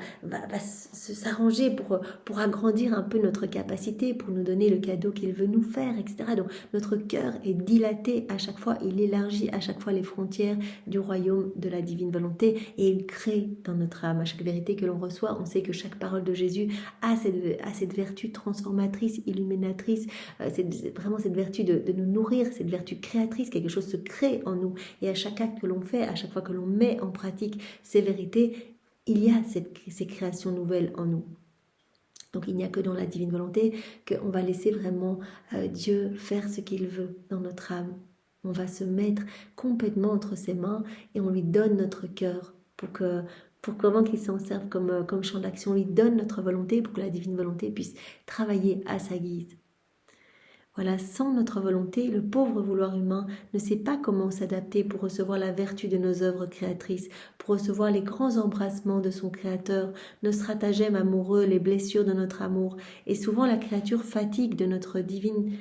s'arranger pour agrandir un peu notre capacité, pour nous donner le cadeau qu'il veut nous faire, etc. Donc notre cœur est dilaté à chaque fois, il élargit à chaque fois les frontières du royaume de la divine volonté et il crée dans notre âme. À chaque vérité que l'on reçoit, on sait que chaque parole de Jésus a cette vertu transformatrice, illuminatrice, vraiment cette vertu de nous nourrir, cette vertu créatrice, quelque chose se crée en nous. Et à chaque acte que l'on fait, à chaque fois que l'on met en pratique ces vérités, il y a ces créations nouvelles en nous. Donc il n'y a que dans la divine volonté qu'on va laisser vraiment Dieu faire ce qu'il veut dans notre âme. On va se mettre complètement entre ses mains et on lui donne notre cœur pour comment qu'il s'en serve comme champ d'action, on lui donne notre volonté pour que la divine volonté puisse travailler à sa guise. Voilà, sans notre volonté, le pauvre vouloir humain ne sait pas comment s'adapter pour recevoir la vertu de nos œuvres créatrices, pour recevoir les grands embrassements de son Créateur, nos stratagèmes amoureux, les blessures de notre amour. Et souvent la créature fatigue notre divine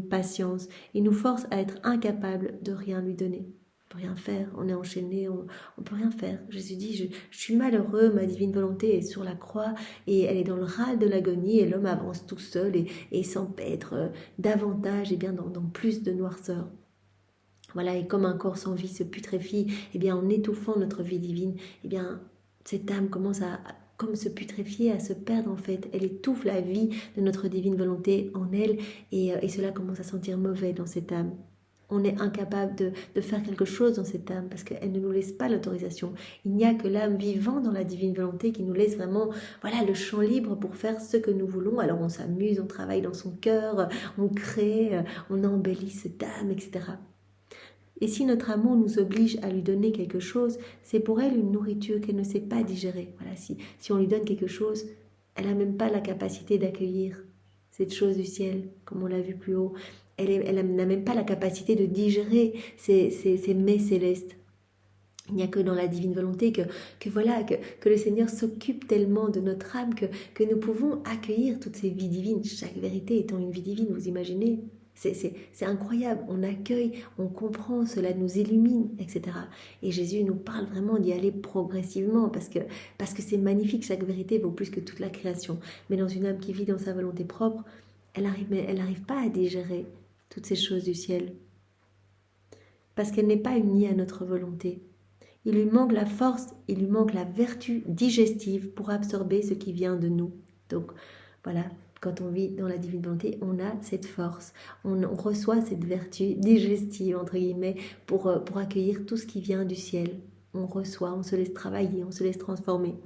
patience et nous force à être incapables de rien lui donner. On peut rien faire, on est enchaîné, on peut rien faire. Jésus dit, je suis malheureux, ma divine volonté est sur la croix et elle est dans le râle de l'agonie et l'homme avance tout seul et s'empêtre davantage et bien dans plus de noirceur. Voilà, et comme un corps sans vie se putréfie, et bien en étouffant notre vie divine, et bien cette âme commence comme se putréfier, à se perdre en fait. Elle étouffe la vie de notre divine volonté en elle et cela commence à sentir mauvais dans cette âme. On est incapable de faire quelque chose dans cette âme parce qu'elle ne nous laisse pas l'autorisation. Il n'y a que l'âme vivant dans la divine volonté qui nous laisse vraiment le champ libre pour faire ce que nous voulons. Alors on s'amuse, on travaille dans son cœur, on crée, on embellit cette âme, etc. Et si notre amour nous oblige à lui donner quelque chose, c'est pour elle une nourriture qu'elle ne sait pas digérer. Voilà, si on lui donne quelque chose, elle n'a même pas la capacité d'accueillir cette chose du ciel, comme on l'a vu plus haut. Elle n'a même pas la capacité de digérer ces mets célestes. Il n'y a que dans la divine volonté que le Seigneur s'occupe tellement de notre âme que nous pouvons accueillir toutes ces vies divines, chaque vérité étant une vie divine, vous imaginez ? C'est incroyable, on accueille, on comprend, cela nous illumine, etc. Et Jésus nous parle vraiment d'y aller progressivement parce que c'est magnifique, chaque vérité vaut plus que toute la création. Mais dans une âme qui vit dans sa volonté propre, elle n'arrive pas à digérer toutes ces choses du ciel parce qu'elle n'est pas unie à notre volonté. Il lui manque la force, il lui manque la vertu digestive pour absorber ce qui vient de nous. Donc voilà, quand on vit dans la divine volonté, on a cette force, on reçoit cette vertu digestive, entre guillemets, pour accueillir tout ce qui vient du ciel. On reçoit, on se laisse travailler, on se laisse transformer.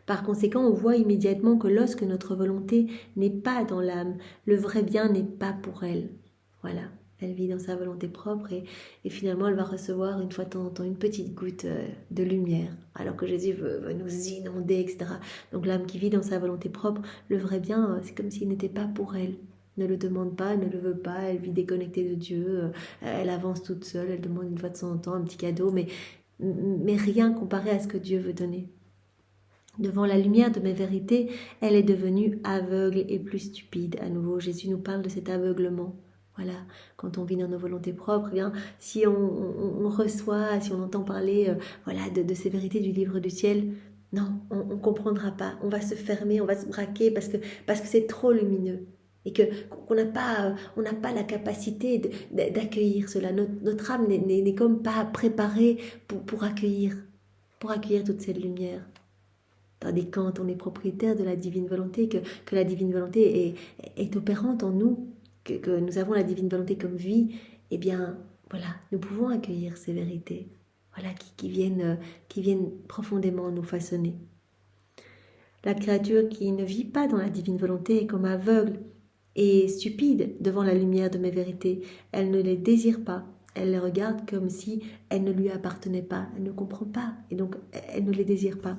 Par conséquent, on voit immédiatement que lorsque notre volonté n'est pas dans l'âme, le vrai bien n'est pas pour elle. Voilà, Elle vit dans sa volonté propre et finalement elle va recevoir une fois de temps en temps une petite goutte de lumière, alors que Jésus veut nous inonder, etc. Donc l'âme qui vit dans sa volonté propre, le vrai bien, c'est comme s'il n'était pas pour elle. Ne le demande pas, ne le veut pas, elle vit déconnectée de Dieu, elle avance toute seule, elle demande une fois de temps en temps un petit cadeau, mais rien comparé à ce que Dieu veut donner. Devant la lumière de mes vérités, elle est devenue aveugle et plus stupide. À nouveau, Jésus nous parle de cet aveuglement. Voilà, quand on vit dans nos volontés propres, eh bien, si on reçoit, si on entend parler voilà, de ces vérités du livre du ciel, non, on ne comprendra pas. On va se fermer, on va se braquer parce que c'est trop lumineux. Et qu'on n'a pas, on n'a pas la capacité d'accueillir cela. Notre âme n'est comme pas préparée pour accueillir toute cette lumière. Tandis que quand on est propriétaire de la divine volonté, que la divine volonté est opérante en nous, que nous avons la divine volonté comme vie, eh bien, voilà, nous pouvons accueillir ces vérités, voilà, qui viennent profondément nous façonner. La créature qui ne vit pas dans la divine volonté est comme aveugle et stupide devant la lumière de mes vérités. Elle ne les désire pas. Elle les regarde comme si elles ne lui appartenaient pas. Elle ne comprend pas et donc elle ne les désire pas.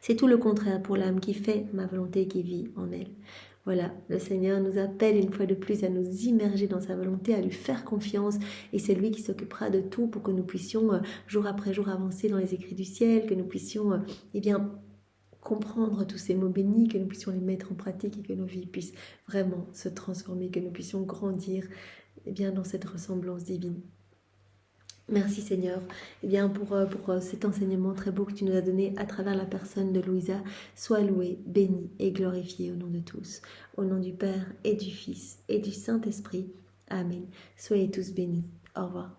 C'est tout le contraire pour l'âme qui fait ma volonté qui vit en elle. Voilà, le Seigneur nous appelle une fois de plus à nous immerger dans sa volonté, à lui faire confiance et c'est lui qui s'occupera de tout pour que nous puissions jour après jour avancer dans les écrits du ciel, que nous puissions comprendre tous ces mots bénis, que nous puissions les mettre en pratique et que nos vies puissent vraiment se transformer, que nous puissions grandir dans cette ressemblance divine. Merci Seigneur pour cet enseignement très beau que tu nous as donné à travers la personne de Louisa. Sois loué, béni et glorifié au nom de tous. Au nom du Père et du Fils et du Saint-Esprit. Amen. Soyez tous bénis. Au revoir.